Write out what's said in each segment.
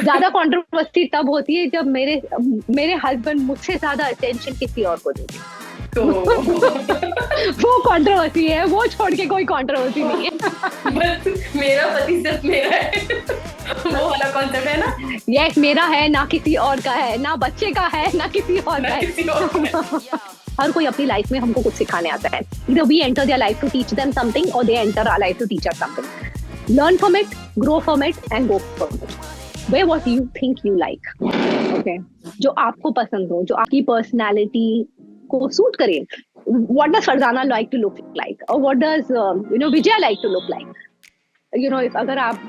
ज्यादा कंट्रोवर्सी तब होती है जब मेरे मेरे हस्बैंड मुझसे ज्यादा अटेंशन किसी और को देते हैं। तो वो कंट्रोवर्सी है, वो छोड़ के कोई कंट्रोवर्सी नहीं है। बस मेरा पति सिर्फ मेरा है, वो वाला कॉन्सेप्ट है ना। यस, मेरा है, ना किसी और का है, ना बच्चे का है, ना किसी और का ना है। किसी और का। हर कोई अपनी लाइफ में हमको कुछ सिखाने आता है। Either we enter their life to teach them something or they enter our life to teach us something. Learn from it, grow from it and go from it. Wear what you think you like. Okay. जो आपको पसंद हो, जो आपकी personality को suit करे. What does Farzana like to look like? Or what does Vijaya like to look like? अगर आप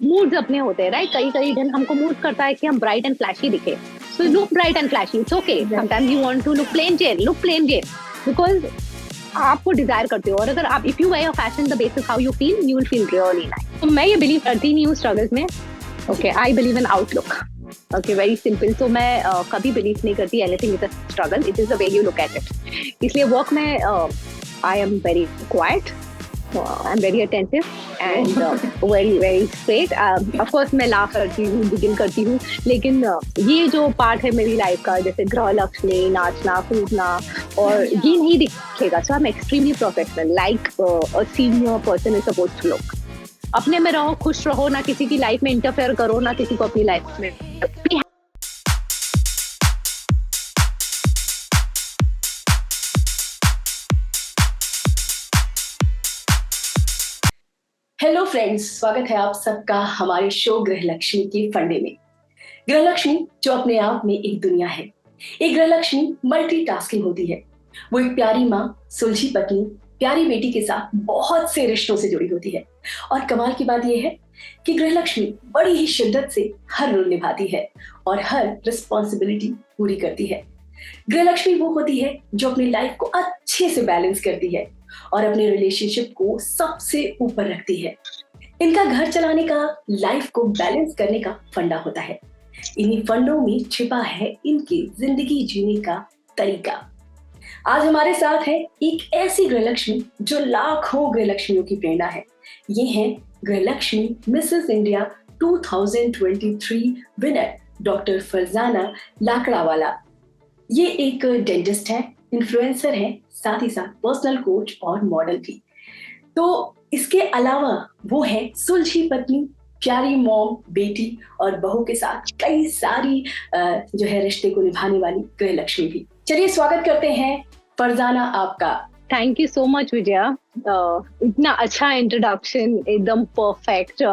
मूड्स अपने होते हैं, राइट, कई दिन हमको मूड करता है कि हम ब्राइट एंड फ्लैशी दिखे, so look bright and flashy, it's okay. Sometimes you want to look plain Jane because आपको डिजायर करते हो। और अगर आप if you wear your fashion the basis how you feel, you will feel really nice. तो मैं ये believe करती नहीं हूँ स्ट्रगल्स में। Okay, I believe in outlook. Okay, very simple. तो मैं कभी बिलीव नहीं करती anything is a struggle, it is the way you look at it. इसलिए वर्क में I am very quiet. I'm very attentive and very very straight. Of course मैं laugh करती हूँ, बिगिन करती हूँ, लेकिन ये जो पार्ट है मेरी लाइफ का, जैसे गृह लक्ष्मी, नाचना कूदना, और ये नहीं दिखेगा। So I'm extremely professional, like a senior person is supposed to look. अपने में रहो, खुश रहो, ना किसी की लाइफ में इंटरफेयर करो, ना किसी को अपनी लाइफ में। हेलो फ्रेंड्स, स्वागत है आप सबका हमारे शो गृह लक्ष्मी के फंडे में। गृह लक्ष्मी जो अपने आप में एक दुनिया है। एक गृह लक्ष्मी मल्टीटास्किंग होती है। वो एक प्यारी माँ, सुलझी पत्नी, प्यारी बेटी के साथ बहुत से रिश्तों से जुड़ी होती है। और कमाल की बात यह है कि गृह लक्ष्मी बड़ी ही शिद्दत से हर रोल निभाती है और हर रिस्पॉन्सिबिलिटी पूरी करती है। गृह लक्ष्मी वो होती है जो अपनी लाइफ को अच्छे से बैलेंस करती है और अपने रिलेशनशिप को सबसे ऊपर रखती है। इनका घर चलाने का, लाइफ को बैलेंस करने का फंडा होता है। इन्हीं फंडों में छिपा है इनकी जिंदगी जीने का तरीका। आज हमारे साथ है एक ऐसी गृहलक्ष्मी जो लाखों गृहलक्ष्मियों की प्रेरणा है। ये है Grihalakshmi Mrs India 2023 winner doctor Farzana Lakdawala. ये एक डेंटिस्ट है, इन्फ्लुएंसर है, साथ ही साथ पर्सनल कोच और मॉडल भी। तो इसके अलावा वो है सुलझी पत्नी, प्यारी मॉम, बेटी और बहू के साथ कई सारी जो है रिश्ते को निभाने वाली गृहलक्ष्मी भी। चलिए स्वागत करते हैं फरजाना आपका। Thank you so much Vijaya. इतना अच्छा इंट्रोडक्शन, एकदम परफेक्ट,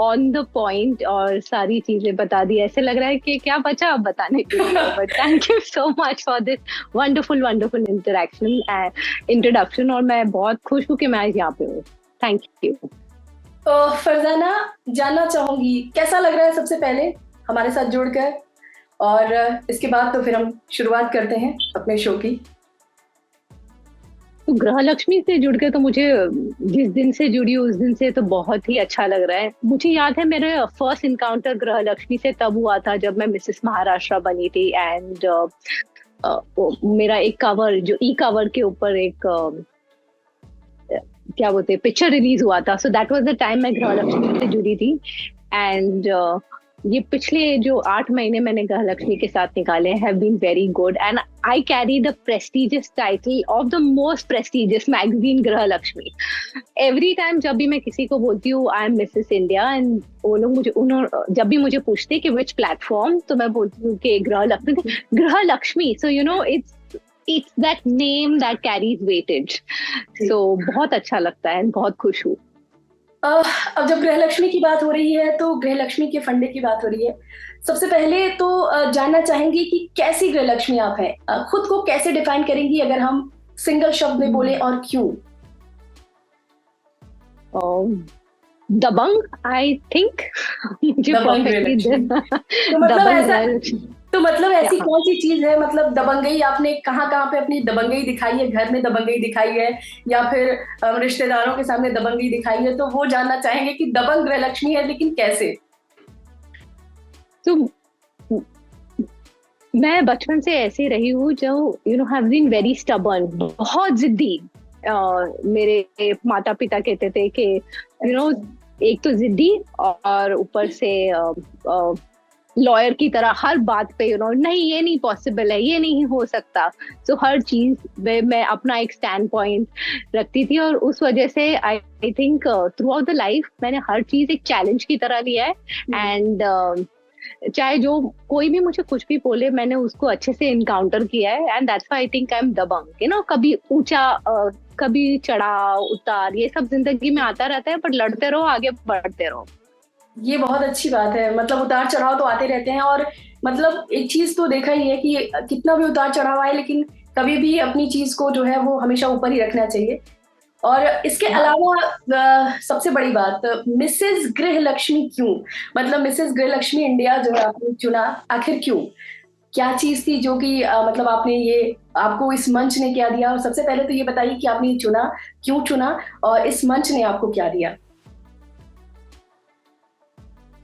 ऑन द पॉइंट, और सारी चीजें बता दी। ऐसे लग रहा है कि क्या बचा अब बताने के लिए। But thank you so much for this wonderful introduction. और मैं बहुत खुश हूँ कि मैं आज यहाँ पे हूँ। Thank you. फरजाना, जानना चाहूंगी कैसा लग रहा है सबसे पहले हमारे साथ जुड़कर, और इसके बाद तो फिर हम शुरुआत करते हैं अपने शो की। तो गृह लक्ष्मी से जुड़ के तो मुझे जिस दिन से जुड़ी उस दिन से तो बहुत ही अच्छा लग रहा है। मुझे याद है मेरे फर्स्ट इनकाउंटर गृह लक्ष्मी से तब हुआ था जब मैं मिसेस महाराष्ट्र बनी थी। एंड मेरा एक कवर, जो ई कवर के ऊपर एक क्या बोलते हैं, पिक्चर रिलीज हुआ था। So that was the time मैं गृह लक्ष्मी से जुड़ी थी। एंड ये पिछले जो 8 महीने मैंने गृह लक्ष्मी के साथ निकाले have been very good. And I carry the prestigious title of the most prestigious magazine Griha Lakshmi. Every time जब भी मैं किसी को बोलती हूँ I am Mrs India, and वो लोग जब भी मुझे पूछते कि विच प्लेटफॉर्म, तो मैं बोलती हूँ कि गृह लक्ष्मी। सो it's that name that carries weightage. So बहुत अच्छा लगता है, बहुत खुश हूँ। अब जब गृहलक्ष्मी की बात हो रही है तो गृहलक्ष्मी के फंडे की बात हो रही है। सबसे पहले तो जानना चाहेंगे कि कैसी गृहलक्ष्मी आप हैं, खुद को कैसे डिफाइन करेंगी अगर हम सिंगल शब्द में बोले, और क्यों? दबंग, आई थिंक। तो मतलब ऐसी कौन सी चीज है, मतलब दबंगई आपने कहाँ कहाँ पे अपनी दबंगई दिखाई है? घर में दबंगई दिखाई है या फिर रिश्तेदारों के सामने दबंगई दिखाई है? तो वो जानना चाहेंगे कि दबंग गृहलक्ष्मी है, लेकिन कैसे? तो मैं बचपन से ऐसे रही हूँ जो हैव बीन वेरी स्टबर्न, बहुत जिद्दी। मेरे माता पिता कहते थे कि एक तो जिद्दी और ऊपर से लॉयर की तरह हर बात पे नहीं ये नहीं पॉसिबल है, ये नहीं हो सकता। तो हर चीज में मैं अपना एक स्टैंड पॉइंट रखती थी, और उस वजह से I think through out the life मैंने हर चीज एक चैलेंज की तरह लिया है। एंड चाहे जो कोई भी मुझे कुछ भी बोले, मैंने उसको अच्छे से इनकाउंटर किया है, and that's why I think I am दबंग। कभी ऊंचा कभी चढ़ाव उतार, ये सब जिंदगी में आता रहता है, पर लड़ते रहो, आगे बढ़ते रहो। ये बहुत अच्छी बात है। मतलब उतार चढ़ाव तो आते रहते हैं, और मतलब एक चीज तो देखा ही है कि कितना भी उतार चढ़ाव आए, लेकिन कभी भी अपनी चीज को जो है वो हमेशा ऊपर ही रखना चाहिए। और इसके अलावा सबसे बड़ी बात, मिसेस गृहलक्ष्मी क्यों? मतलब मिसेस गृहलक्ष्मी इंडिया जो है आपने चुना, आखिर क्यों? क्या चीज थी जो कि मतलब आपने ये, आपको इस मंच ने क्या दिया? और सबसे पहले तो ये बताइए कि आपने चुना, क्यों चुना, और इस मंच ने आपको क्या दिया?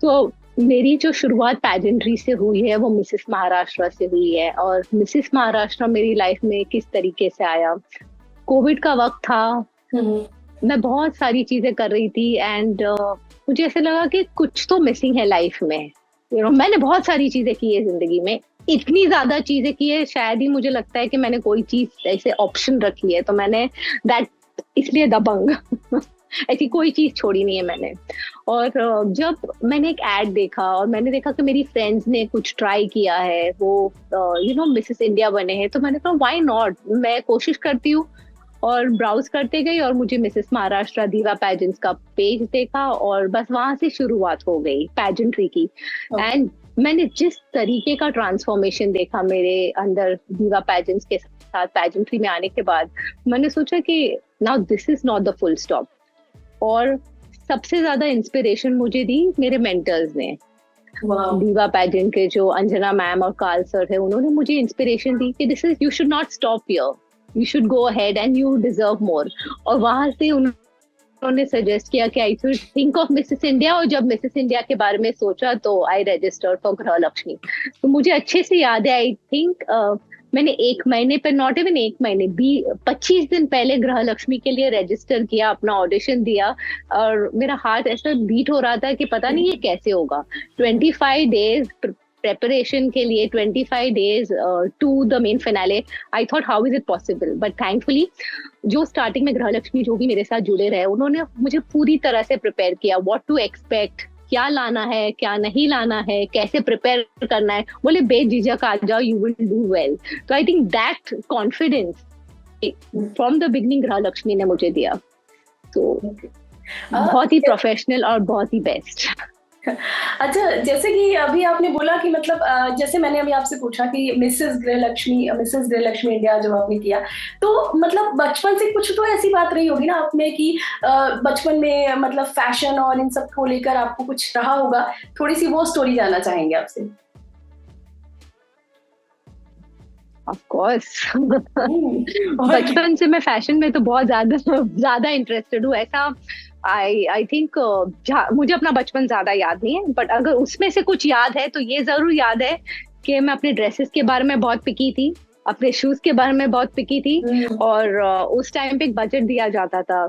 तो मेरी जो शुरुआत पैजेंट्री से हुई है वो मिसेस महाराष्ट्र से हुई है। और मिसेस महाराष्ट्र मेरी लाइफ में किस तरीके से आया, कोविड का वक्त था, मैं बहुत सारी चीजें कर रही थी, एंड मुझे ऐसे लगा कि कुछ तो मिसिंग है लाइफ में। मैंने बहुत सारी चीजें की है जिंदगी में, इतनी ज्यादा चीजें की है, शायद ही मुझे लगता है कि मैंने कोई चीज ऐसे ऑप्शन रखी है। तो मैंने दैट, इसलिए दबंग ऐसी कोई चीज छोड़ी नहीं है मैंने। और जब मैंने एक एड देखा और मैंने देखा कि मेरी फ्रेंड्स ने कुछ ट्राई किया है, वो मिसेस इंडिया बने हैं, तो मैंने कहा व्हाई नॉट, मैं कोशिश करती हूँ। और ब्राउज करते गई और मुझे मिसेस महाराष्ट्र दीवा पैजेंट्स का पेज देखा, और बस वहां से शुरुआत हो गई पैजेंट्री की। एंड मैंने जिस तरीके का ट्रांसफॉर्मेशन देखा मेरे अंदर दीवा पैजेंट्स के साथ पैजेंट्री में आने के बाद, मैंने सोचा कि now this is not the full stop. और सबसे ज्यादा इंस्पिरेशन मुझे दी मेरे मेंटर्स ने। दीवा पैजेंट के जो अंजना मैम और कार्ल सर है, उन्होंने मुझे इंस्पिरेशन दी कि this is, you should not stop here, you should go ahead and you deserve more. और वहां से उन्होंने सजेस्ट किया कि I should think of Mrs India. और जब मिसेस इंडिया के बारे में सोचा तो आई रजिस्टर्ड फॉर गृहलक्ष्मी। तो मुझे अच्छे से याद है, आई थिंक मैंने 1 महीने पे, नॉट इवन 1 महीने, 25 दिन पहले गृहलक्ष्मी के लिए रजिस्टर किया, अपना ऑडिशन दिया, और मेरा हार्ट ऐसा बीट हो रहा था कि पता नहीं ये कैसे होगा। 25 डेज प्रेपरेशन के लिए, 25 days to the main finale. I thought how is it possible, but thankfully जो स्टार्टिंग में गृहलक्ष्मी जो भी मेरे साथ जुड़े रहे, उन्होंने मुझे पूरी तरह से प्रिपेयर किया, व्हाट टू एक्सपेक्ट, क्या लाना है क्या नहीं लाना है, कैसे प्रिपेयर करना है। बोले बेझिझक आ जाओ, यू विल डू वेल। तो I think that confidence from the beginning Grihalakshmi ने मुझे दिया। तो बहुत ही प्रोफेशनल और बहुत ही बेस्ट। अच्छा, जैसे कि अभी आपने बोला कि मतलब जैसे मैंने अभी आपसे पूछा कि मिसेस गृहलक्ष्मी इंडिया जो आपने किया, तो मतलब बचपन से कुछ तो ऐसी बात रही होगी ना आप में कि बचपन में मतलब फैशन और इन सब को लेकर आपको कुछ रहा होगा। थोड़ी सी वो स्टोरी जानना चाहेंगे आपसे। ऑफ कोर्स बचपन से मैं फैशन में तो बहुत ज्यादा इंटरेस्टेड हूँ। ऐसा आई थिंक मुझे अपना बचपन ज्यादा याद नहीं है, बट अगर उसमें से कुछ याद है तो ये जरूर याद है कि मैं अपने ड्रेसेस के बारे में बहुत पिकी थी, अपने शूज के बारे में बहुत पिकी थी। और उस टाइम पे एक बजट दिया जाता था,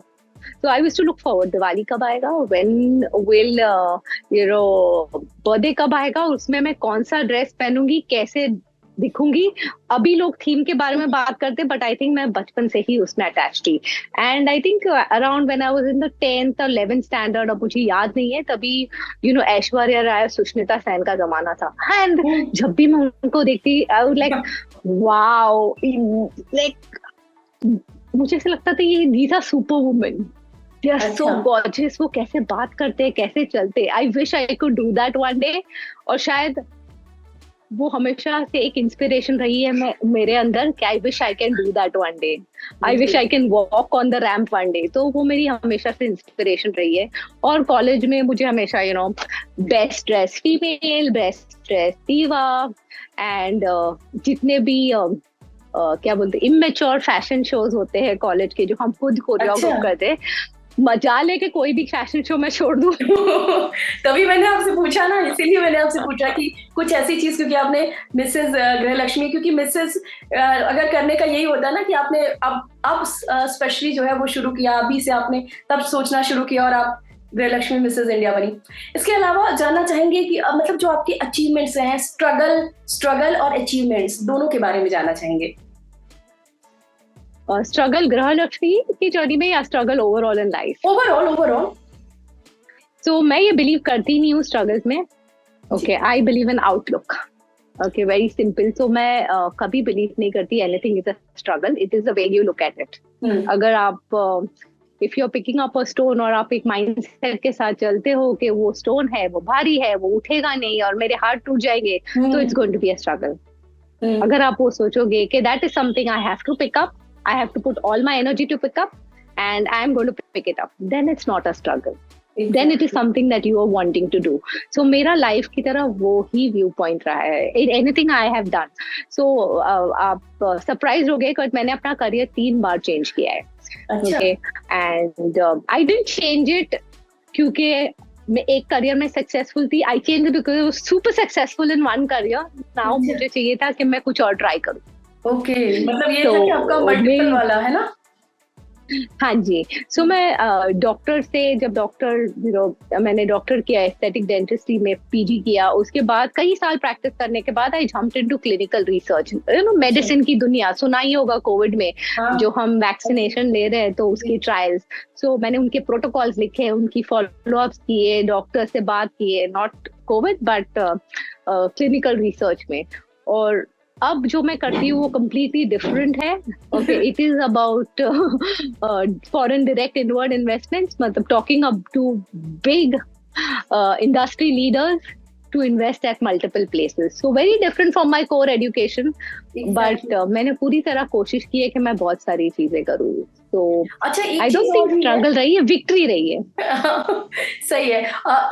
so I used to look forward, Diwali कब आएगा, when will बर्थडे कब आएगा, उसमें मैं कौन सा ड्रेस पहनूंगी, कैसे दिखूंगी। अभी लोग थीम के बारे में बात करते, बट आई थिंक मैं बचपन से ही उसमें अटैच थी। And I think around when I was in the 10th और 11th स्टैंडर्ड, अब मुझे याद नहीं है, तभी ऐश्वर्या राय, सुष्मिता सेन का जमाना था। एंड जब भी मैं उनको देखती, I would like wow, like मुझे ऐसा लगता था ये these are super women, they are so gorgeous. वो कैसे बात करते, कैसे चलते, I wish I could do that one day. और शायद वो हमेशा से एक इंस्पिरेशन रही है मेरे अंदर कि आई wish I can do that one day, I wish I can walk on the ramp one day. तो वो मेरी हमेशा से इंस्पिरेशन रही है। और कॉलेज में मुझे हमेशा best dress female, best dress दीवा, एंड जितने भी क्या बोलते इमेच्योर फैशन शोज होते हैं कॉलेज के, जो हम खुद कोरियोग्राफ करते हैं, मजा लेके कोई भी फैशन शो में छोड़ दूं। तभी मैंने आपसे पूछा ना, इसीलिए मैंने आपसे पूछा कि कुछ ऐसी चीज, क्योंकि आपने मिसेस गृहलक्ष्मी, क्योंकि मिसेस अगर करने का यही होता है ना कि आपने अब स्पेशली जो है वो शुरू किया, अभी से आपने तब सोचना शुरू किया और आप गृहलक्ष्मी मिसेस इंडिया बनी। इसके अलावा जानना चाहेंगे कि मतलब जो आपके अचीवमेंट्स हैं, स्ट्रगल और अचीवमेंट्स दोनों के बारे में जानना चाहेंगे। स्ट्रगल गृहलक्ष्मी की जर्नी में या struggle overall in life? Overall. So मैं ये बिलीव करती नहीं हूँ स्ट्रगल्स में। Okay, I believe in outlook. Okay, very simple. So मैं कभी बिलीव नहीं करती anything is a struggle, it is the way you look at it. अगर आप if you are picking up a stone और आप एक माइंडसेट के साथ चलते हो कि वो स्टोन है, वो भारी है, वो उठेगा नहीं और मेरे हाथ टूट जाएंगे, तो it's going to be a struggle. अगर आप वो सोचोगे कि that is something I have to pick up, I have to put all my energy to pick up and I am going to pick it up, then it's not a struggle. Exactly. Then it is something that you are wanting to do. So मेरा life की तरह वो ही view point रहा है in anything I have done. So आप surprise हो गए कि मैंने अपना करियर 3 बार चेंज किया है। अच्छा। Okay? And I didn't change it क्योंकि मैं एक करियर में सक्सेसफुल थी। I changed it because I was super successful in one career. Now मुझे चाहिए था कि मैं कुछ और ट्राई करूँ। ओके, मतलब ये था कि आपका मल्टीपल वाला है ना? हाँ जी। सो मैं डॉक्टर से जब मैंने डॉक्टर किया, एस्थेटिक डेंटिस्ट्री में पीजी किया, उसके बाद कई साल प्रैक्टिस करने के बाद I jumped into clinical research. Medicine की दुनिया सुना ही होगा कोविड में। हाँ। जो हम वैक्सीनेशन ले रहे हैं तो उसकी ट्रायल्स, सो मैंने उनके प्रोटोकॉल्स लिखे, उनकी फॉलोअप्स किए, डॉक्टर से बात किए, not covid but clinical research में। और अब जो मैं करती हूँ वो कम्प्लीटली डिफरेंट है। Okay, it is about foreign direct inward investments, मतलब talking up to big industry leaders to invest at multiple places. So very different from my core education. Exactly. But मैंने पूरी तरह कोशिश की है कि मैं बहुत सारी चीजें करूँ। तो अच्छा, I don't think struggle रही है, विक्ट्री रही है। सही है।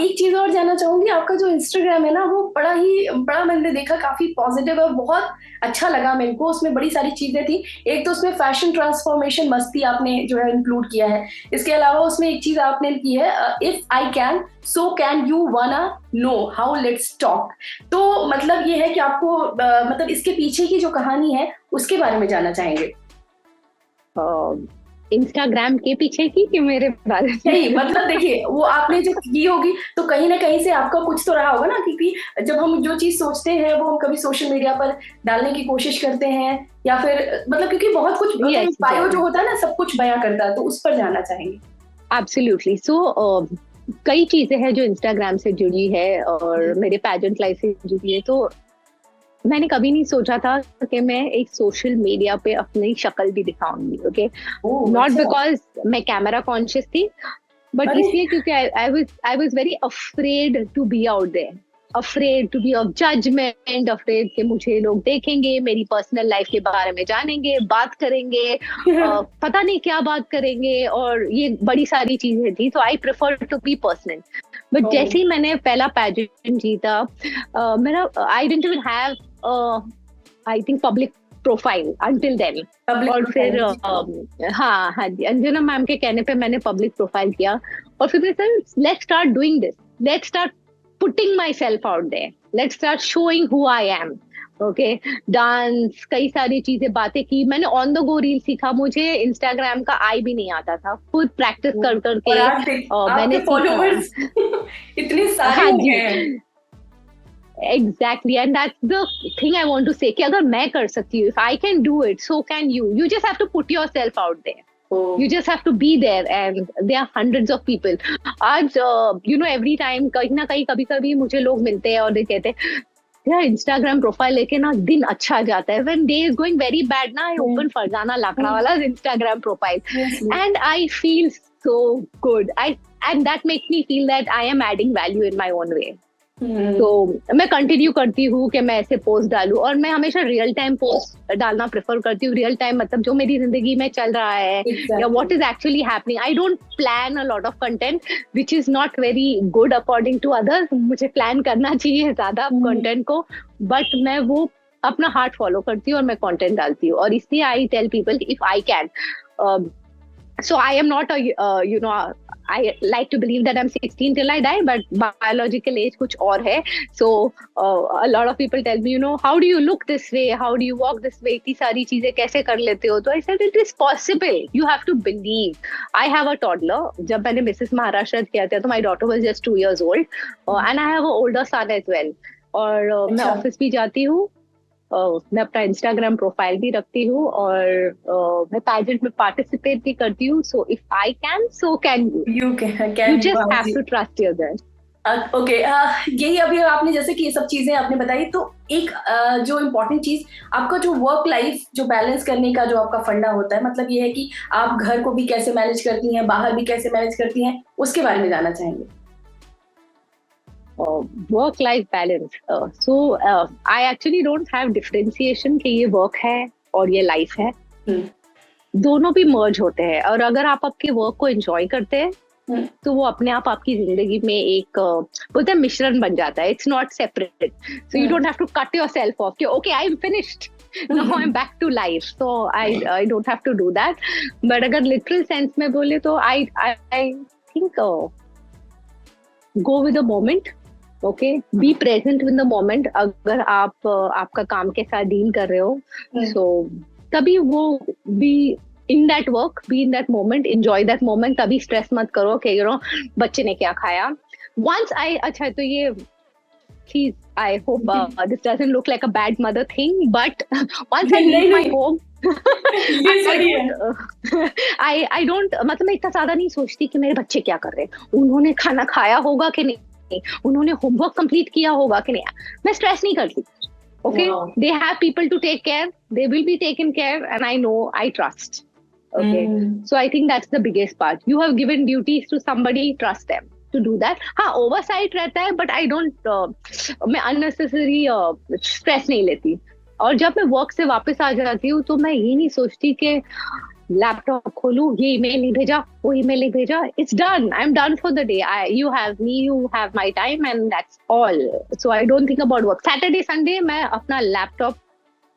एक चीज और जानना चाहूंगी, आपका जो इंस्टाग्राम है ना वो बड़ा मैंने देखा काफी पॉजिटिव है, बहुत अच्छा लगा मेरे को। उसमें बड़ी सारी चीजें थी। एक तो उसमें फैशन ट्रांसफॉर्मेशन मस्ती आपने जो है इंक्लूड किया है। इसके अलावा उसमें एक चीज आपने की है, if I can so can you wanna know how let's talk. तो मतलब ये है कि आपको मतलब इसके पीछे की जो कहानी है उसके बारे में जानना चाहेंगे। इंस्टाग्राम के पीछे की कि मेरे बारे में? नहीं, मतलब देखिए वो आपने जो की होगी तो कहीं ना कहीं से आपका कुछ तो रहा होगा ना, क्योंकि जब हम जो चीज सोचते हैं वो हम कभी सोशल मीडिया पर डालने की कोशिश करते हैं या फिर मतलब क्योंकि बहुत कुछ बायो जो होता है ना सब कुछ बयां करता है, तो उस पर जानना चाहेंगे। एब्सोल्युटली। सो कई चीजें हैं जो इंस्टाग्राम से जुड़ी है और मेरे पैजेंट लाइफ से जुड़ी है। तो मैंने कभी नहीं सोचा था कि मैं एक सोशल मीडिया पे अपनी शक्ल भी दिखाऊंगी। ओके, नॉट बिकॉज मैं कैमरा कॉन्शियस थी, बट इसलिए क्योंकि I was very afraid to be out there, afraid to be of judgement, afraid कि मुझे लोग देखेंगे, मेरी पर्सनल लाइफ के बारे में जानेंगे, बात करेंगे, पता नहीं क्या बात करेंगे, और ये बड़ी सारी चीजें थी। तो I prefer to be personal. But जैसे ही मैंने पहला पैजेंट जीता, मेरा I didn't even have I think public profile until then. और फिर हाँ जी, अंजना मैम के कहने पे मैंने पब्लिक प्रोफाइल किया और फिर let's start doing this, let's start putting myself out there, let's start showing who I am. Okay, dance, कई सारी चीजें, बातें की मैंने, ऑन द गो रील सीखा। मुझे इंस्टाग्राम का आई भी नहीं आता था, खुद प्रैक्टिस कर करके मैंने फॉलोअर्स इतने सारे हो गए। Exactly, and that's the thing I want to say कि अगर मैं कर सकती हूँ, if I can do it, so can you. You just have to put yourself out there. You just have to be there, and there are hundreds of people. आज every time कहीं ना कहीं कभी मुझे लोग मिलते हैं और they कहते हैं यार इंस्टाग्राम प्रोफाइल लेके ना दिन अच्छा जाता है। When day is going very bad ना, I open फरजाना लाखड़ा वाला Instagram profile and I feel so good. And that makes me feel that I am adding value in my own way. तो मैं कंटिन्यू करती हूँ कि मैं ऐसे पोस्ट डालूं, और मैं हमेशा रियल टाइम पोस्ट डालना प्रेफर करती हूँ। रियल टाइम मतलब जो मेरी जिंदगी में चल रहा है या what is actually happening. I don't plan a lot of content which is not very good according to others. मुझे प्लान करना चाहिए ज्यादा कंटेंट को, बट मैं वो अपना हार्ट फॉलो करती हूँ और मैं कंटेंट डालती हूँ। और इसलिए I tell people if I can, so I am not I like to believe that I'm 16 till I die, but biological age कुछ और है. So a lot of people tell me, how do you look this way? How do you walk this way? इतनी सारी चीजें कैसे कर लेते हो? तो I said it is possible. You have to believe. I have a toddler. जब मैंने Mrs. Maharashtra किया था तो my daughter was just 2 years old, and I have an older son as well. और मैं ऑफिस भी जाती हूँ. मैं अपना इंस्टाग्राम प्रोफाइल भी रखती हूँ और मैं पैजेंट में पार्टिसिपेट भी करती हूँ. So if I can, so can you just have to trust yourself. Okay, यही अभी आपने जैसे कि ये सब चीजें आपने बताई, तो एक जो इम्पोर्टेंट चीज, आपका जो वर्क लाइफ जो बैलेंस करने का जो आपका फंडा होता है, मतलब ये है कि आप घर को भी कैसे मैनेज करती हैं, बाहर भी कैसे मैनेज करती हैं, उसके बारे में जानना चाहेंगे. Work-life balance. So I actually don't have differentiation कि ये work है और ये life है. दोनों भी merge होते हैं, और अगर आप आपके work को enjoy करते हैं तो वो अपने आप आपकी जिंदगी में एक बोलते हैं मिश्रण बन जाता है. It's not separate. So you don't have to cut yourself off. Okay, I'm finished. Now I'm back to life. So I don't have to do that. But अगर literal sense में बोले तो I think go with the moment. Okay, be present with the moment. अगर आप आपका काम के साथ डील कर रहे हो, सो तभी वो be in that work, be in that moment, enjoy that moment. तभी स्ट्रेस मत करो कि बच्चे ने क्या खाया. वंस आई, अच्छा तो ये please, I hope this doesn't look like a bad mother thing, but once I leave my home, I don't, मतलब मैं इतना ज्यादा नहीं सोचती कि मेरे बच्चे क्या कर रहे हैं, उन्होंने खाना खाया होगा कि नहीं, उन्होंने होमवर्क कंप्लीट किया होगा कि नहीं. मैं स्ट्रेस नहीं करती. Okay, they have people to take care, they will be taken care, and I know, I trust. Okay, so I think that's the biggest part. You have given duties to somebody, trust them to do that. हाँ, oversight रहता है, but I don't, मैं unnecessary stress नहीं लेती. और जब मैं work से वापस आ जाती हूँ तो मैं ये नहीं सोचती कि लैपटॉप खोलूं, ये ईमेल नहीं भेजा, वो ईमेल नहीं भेजा. It's done, I am done for the day. You have me, you have my time, and that's all. So I don't think about work. Saturday Sunday मैं अपना लैपटॉप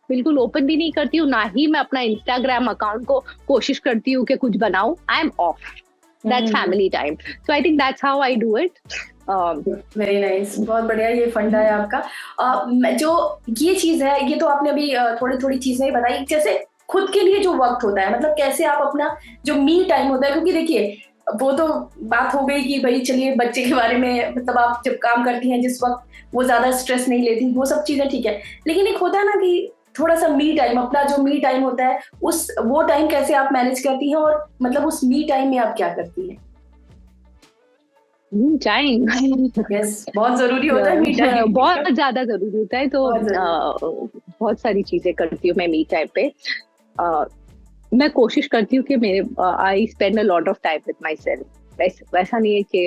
बिल्कुल ओपन भी नहीं करती हूँ, ना ही मैं अपना इंस्टाग्राम अकाउंट को कोशिश करती हूँ कि कुछ बनाऊं. I am of. That's family time. So I think that's how I do it. Very nice. बहुत बढ़िया, ये फंडा है आपका. जो ये चीज है, ये तो आपने अभी थोड़ी चीजें बताई, जैसे खुद के लिए जो वक्त होता है, मतलब कैसे आप अपना जो मी टाइम होता है, क्योंकि देखिए वो तो बात हो गई कि भाई चलिए बच्चे के बारे में, मतलब आप जब काम करती हैं जिस वक्त, वो ज्यादा स्ट्रेस नहीं लेती, वो सब चीजें ठीक है. लेकिन एक होता है ना कि थोड़ा सा मी टाइम, अपना जो मी टाइम होता है, वो टाइम कैसे आप मैनेज करती हैं, और मतलब उस मी टाइम में आप क्या करती हैं? मी टाइम, यस, बहुत जरूरी होता है मी टाइम. बहुत ज्यादा जरूरी होता है. तो बहुत सारी चीजें करती हूँ मैं मी टाइम पे. मैं कोशिश करती हूँ कि मेरे I spend a lot of time with my self. वैसा नहीं है कि,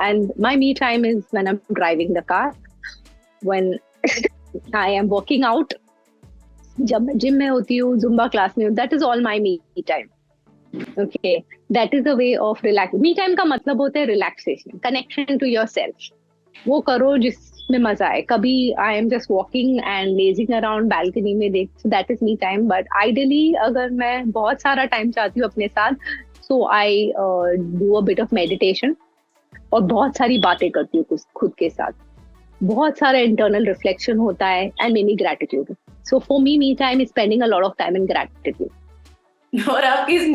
and my me time is when I am driving the car, when I am working out, जब मैं जिम में होती हूँ, जुम्बा क्लास में हूँ. That is all my me time. Okay, that is a way of relax. Me time का मतलब होता है relaxation, connection to your self. वो करो जिसमें मजा आए. कभी I am just walking and lazing around balcony में देख, so that is me time. But ideally अगर मैं बहुत सारा टाइम चाहती हूँ अपने साथ, so I do a bit of meditation, और बहुत सारी बातें करती हूँ खुद के साथ. बहुत सारा इंटरनल रिफ्लेक्शन होता है, and many gratitude. So for me, me time is spending a lot of time in gratitude. और आपकी इस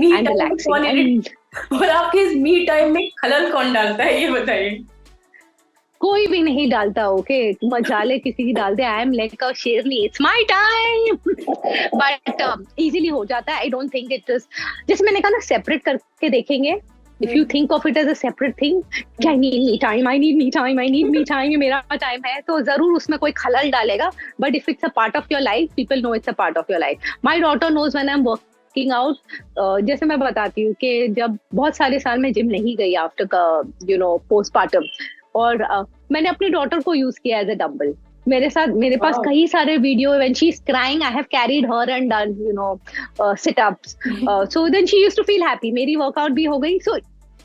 मी टाइम में खलल कौन डालता है, ये बताइए. कोई भी नहीं डालता. ओके, मजाले किसी की डालते. आई एम लाइक अ शेरनी, it's my time. But easily हो जाता है. I don't think it is, जैसे मैंने कहा ना, सेपरेट करके देखेंगे. If you think of it as a separate thing, I need me time, I need me time, I need me time, ये मेरा टाइम है, तो जरूर उसमें कोई खलल डालेगा. But if it's a part of your life, people know it's a part of your life. My daughter knows when I'm working out. जैसे मैं बताती हूँ कि जब बहुत सारे साल में जिम नहीं गई आफ्टर postpartum, और मैंने अपनी डॉटर को यूज किया एज अ डम्बल. मेरे पास कई सारे video, when she's crying, I have carried her and done sit-ups. So then she used to feel happy. मेरी वर्कआउट भी हो गई. So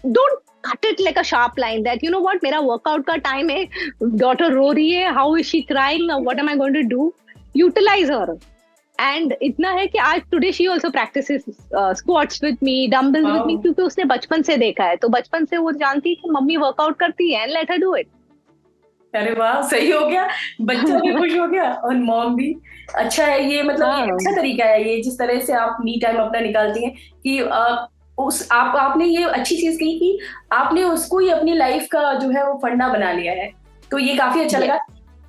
don't cut it like a sharp line that, you know what, मेरा workout का time है, daughter रो रही है, how is she crying, what am I going to do? Utilize her. And इतना है कि आज today she also practices squats with me, dumbbells with me, क्योंकि उसने बचपन से देखा है, तो बचपन से वो जानती है कि मम्मी वर्कआउट करती है and let her do it. अरे वाह, सही हो गया, बच्चा भी खुश हो गया और मॉम भी। अच्छा है ये, मतलब ये अच्छा तरीका है ये, जिस तरह से आप मी टाइम अपना निकालती हैं कि उस आपने ये अच्छी चीज कही कि आपने उसको ही अपनी लाइफ का जो है वो फंडा बना लिया है, तो ये काफी अच्छा लगा।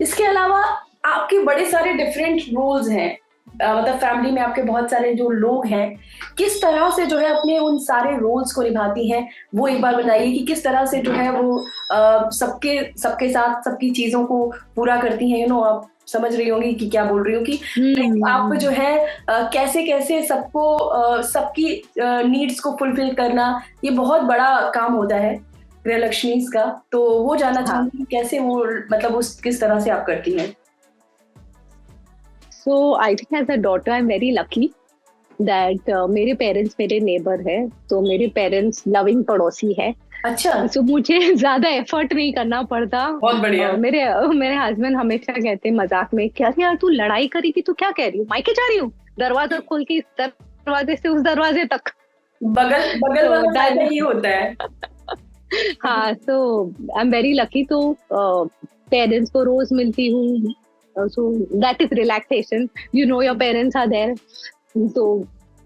इसके अलावा आपके बड़े सारे डिफरेंट रोल्स हैं, मतलब फैमिली में आपके बहुत सारे जो लोग हैं, किस तरह से जो है अपने उन सारे रोल्स को निभाती हैं, वो एक बार बताइए कि किस तरह से जो है वो सबके सबके साथ सबकी चीजों को पूरा करती हैं। आप समझ रही होंगी कि क्या बोल रही हूँ कि आप जो है कैसे कैसे सबको सबकी नीड्स को फुलफिल करना, ये बहुत बड़ा काम होता है गृहलक्ष्मी का, तो वो जानना चाहूंगी कैसे वो, मतलब उस किस तरह से आप करती हैं। So I think as a daughter I'm very lucky that मेरे पेरेंट्स मेरे नेबर है, तो मेरे पेरेंट्स लविंग पड़ोसी है। अच्छा। तो मुझे ज्यादा एफर्ट नहीं करना पड़ता। बहुत बढ़िया। मेरे हस्बैंड हमेशा कहते हैं मजाक में, क्या यार तू लड़ाई करेगी, तू क्या कह रही हूँ, मायके जा रही हूँ, दरवाजा खोल के इस दरवाजे से उस दरवाजे तक, बगल बगल वाला फायदा ही होता है। हाँ, तो आई एम वेरी लकी, तो पेरेंट्स को रोज मिलती हूँ, so that is relaxation, your parents are there, तो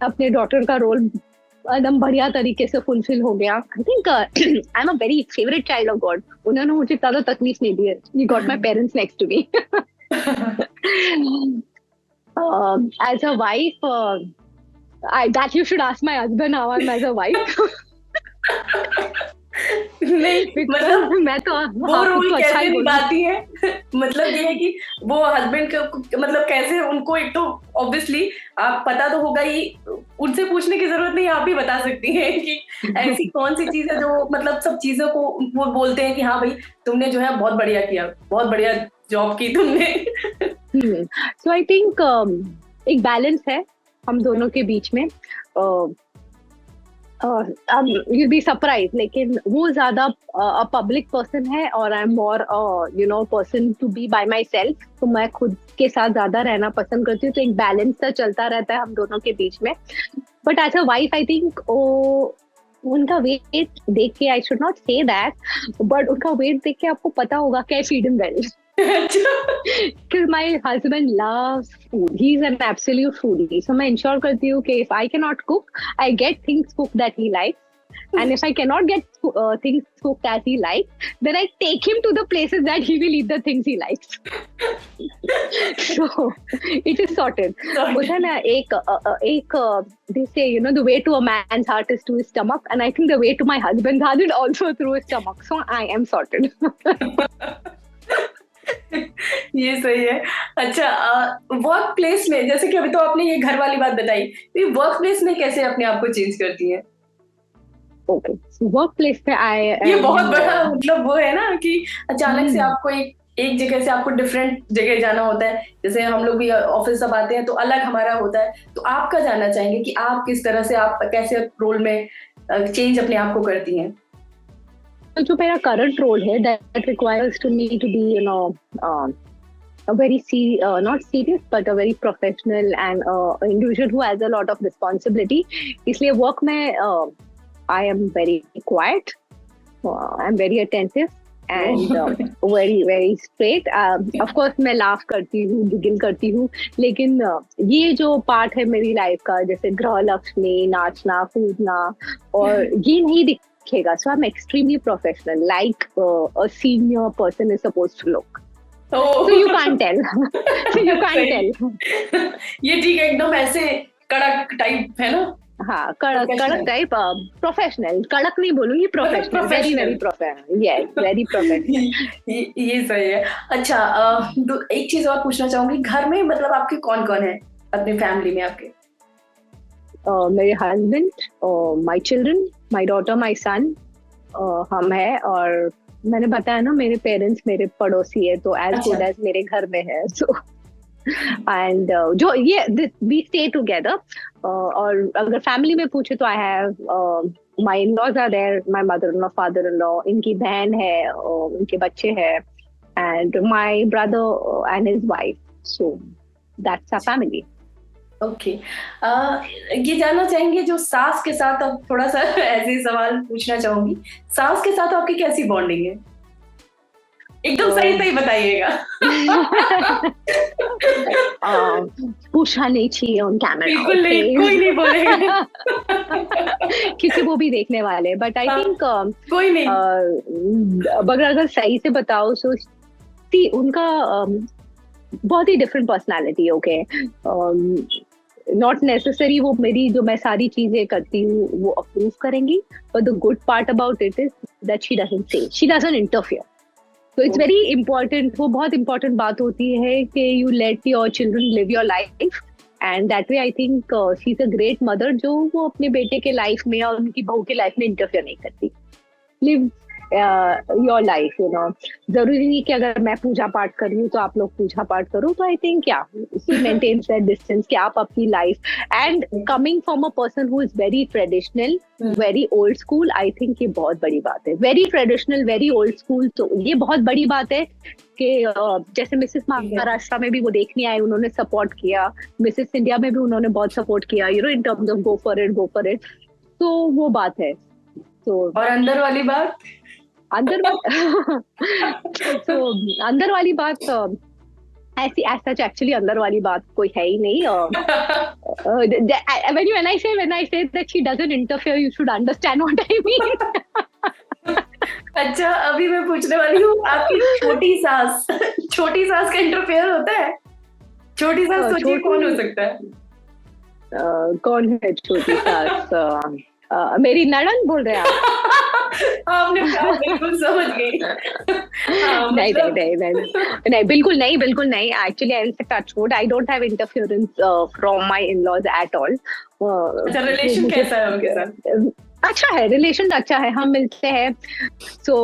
अपने डॉटर का रोल एकदम बढ़िया तरीके से फुलफिल हो गया। आई think I am a very favourite child of God, उन्होंने मुझे ज्यादा तकलीफ नहीं दी है, you got my parents next to me. As a wife, that you should ask my husband how I'm as a wife. नहीं, मतलब मैं तो वो रोल कैसे निभाती है, मतलब ये है कि वो हस्बैंड का मतलब कैसे उनको, एक तो ऑब्वियसली आप पता तो होगा ही, उनसे पूछने की जरूरत नहीं, आप भी बता सकती हैं कि ऐसी कौन सी चीज है जो मतलब सब चीजों को वो बोलते हैं कि हाँ भाई तुमने जो है बहुत बढ़िया किया, बहुत बढ़िया जॉब की तुमने। सो आई थिंक एक बैलेंस है हम दोनों के बीच में। you'll be surprised, लेकिन वो ज्यादा पब्लिक पर्सन है और I am more person to be by myself, तो मैं खुद के साथ ज्यादा रहना पसंद करती हूँ, तो एक बैलेंस सा चलता रहता है हम दोनों के बीच में। But as a wife I think उनका वेट देख के, I should not say that, but उनका वेट देख के आपको पता होगा क्या feed him well. Because my husband loves food. He's an absolute foodie. So मैं ensure करती हूँ कि if I cannot cook, I get things cooked that he likes. And if I cannot get things cooked as he likes, then I take him to the places that he will eat the things he likes. So it is sorted. होता है ना एक they say the way to a man's heart is to his stomach, and I think the way to my husband's heart is also through his stomach. So I am sorted. ये सही है। अच्छा, work place में, जैसे कि अभी तो आपने ये घर वाली बात बताई, तो वर्क प्लेस में कैसे अपने आप को चेंज करती है? ओके, वर्क प्लेस पे ये बहुत बड़ा मतलब वो है ना कि अचानक से आपको एक जगह से आपको डिफरेंट जगह जाना होता है, जैसे हम लोग भी ऑफिस सब आते हैं तो अलग हमारा होता है, तो आपका जानना चाहेंगे कि आप किस तरह से, आप कैसे रोल में चेंज अपने आप को करती हैं? जो मेरा करंट रोल है, that requires to me to be a very not serious but a very professional and individual who has a lot of responsibility. इसलिए वर्क में I am very quiet, I am very attentive and very very straight. Of course मैं laugh करती हूँ, giggle करती हूँ, लेकिन ये जो पार्ट है मेरी लाइफ का, जैसे गृह लक्ष्मी, नाचना कूदना, और ये नहीं दिखेगा. So I'm extremely professional, like a senior person is supposed to look. So you can't tell. You can't tell. ये ठीक है, एकदम ऐसे कड़क टाइप है ना? हाँ, कड़क टाइप, प्रोफेशनल, कड़क नहीं बोलूंगी, professional, very very professional, yes, very professional. ये सही है। अच्छा, एक चीज और पूछना चाहूंगी, घर में मतलब आपके कौन कौन है अपनी फैमिली में आपके? मेरे husband, my children, my daughter, my son, हम है, और मैंने बताया ना मेरे पेरेंट्स मेरे पड़ोसी है, तो एज गुड एज मेरे घर में है। सो एंड जो ये वी स्टे टुगेदर, और अगर फैमिली में पूछे तो I have my in-laws are there, my mother-in-law, father-in-law, इनकी बहन है, उनके बच्चे हैं, and my brother and his wife, so that's our family. Okay. ये जानना चाहेंगे जो सास के साथ, अब थोड़ा सा ऐसे ही सवाल पूछना चाहूंगी, सास के साथ आपकी कैसी बॉन्डिंग है? एकदम सही सही बताइएगा। पूछना नहीं चाहिए ऑन कैमरा, बिल्कुल नहीं, कोई नहीं बोलेगा। क्योंकि वो भी देखने वाले, बट आई थिंक कोई नहीं। अगर सही से बताओ सो उनका बहुत ही different personality, okay. Not necessary वो मेरी जो मैं सारी चीजें करती हूँ वो अप्रूव करेंगी, but the good part about it is that she doesn't say, she doesn't interfere. तो इट्स वेरी इंपॉर्टेंट, वो बहुत इंपॉर्टेंट बात होती है कि you let your children live your life, and that way I think she is a great mother, जो वो अपने बेटे के लाइफ में और उनकी बहू के लाइफ में इंटरफियर नहीं करती। Live your life, you know. जरूरी नहीं कि अगर मैं पूजा पाठ कर रही हूँ तो आप लोग पूजा पाठ करो, तो आई थिंक क्या मेंटेन्स दैट डिस्टेंस कि आप अपनी life, and coming from a person who is very traditional, very old school, I think ये बहुत बड़ी बात है। Very traditional, very old school, तो ये बहुत बड़ी बात है कि जैसे मिसेस महाराष्ट्र में भी वो देखने आए, उन्होंने सपोर्ट किया, मिसेस इंडिया में भी उन्होंने बहुत सपोर्ट किया, you know, in terms of go for it, तो वो बात है। तो और अंदर वाली बात, तो अंदर वाली बात ऐसी एक्चुअली अंदर वाली बात कोई है ही नहीं। when I say that she doesn't interfere, you should understand what I mean. अच्छा, अभी मैं पूछने वाली हूँ, आपकी छोटी सास का इंटरफेयर होता है? छोटी सास सोचिए कौन हो सकता है? कौन है छोटी सास? मेरी ननद बोल रहे हैं आप? आपने बिल्कुल समझ गई। नहीं, बिल्कुल नहीं। Actually I am touch wood, I don't have interference from my in-laws at all. अच्छा, रिलेशन कैसा है उनके साथ? अच्छा है, रिलेशन अच्छा है, हम मिलते हैं, सो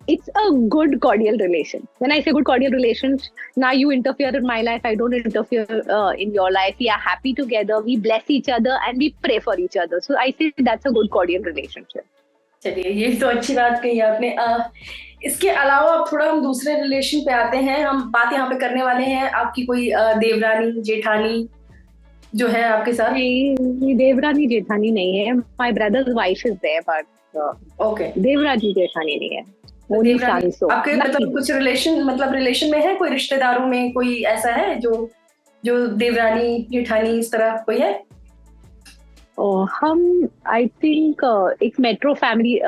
it's a good cordial relation. When I say good cordial relations, now you interfere in my life, I don't interfere in your life. We are happy together, we bless each other and we pray for each other. So I say that's a good cordial relationship. चलिए, ये तो अच्छी बात कही आपने। इसके अलावा अब थोड़ा हम दूसरे रिलेशन पे आते हैं। हम बात यहाँ पे करने वाले हैं आपकी कोई देवरानी जेठानी जो है आपके साथ? नहीं, देवरानी जेठानी नहीं है। My brother's wife is there, but okay, Devrani Jethani नहीं है। आपके मतलब कुछ रिलेशन में है, कोई रिश्तेदारों में कोई ऐसा है जो देवरानी जेठानी इस तरह कोई है? हम आई थिंक एक metro family,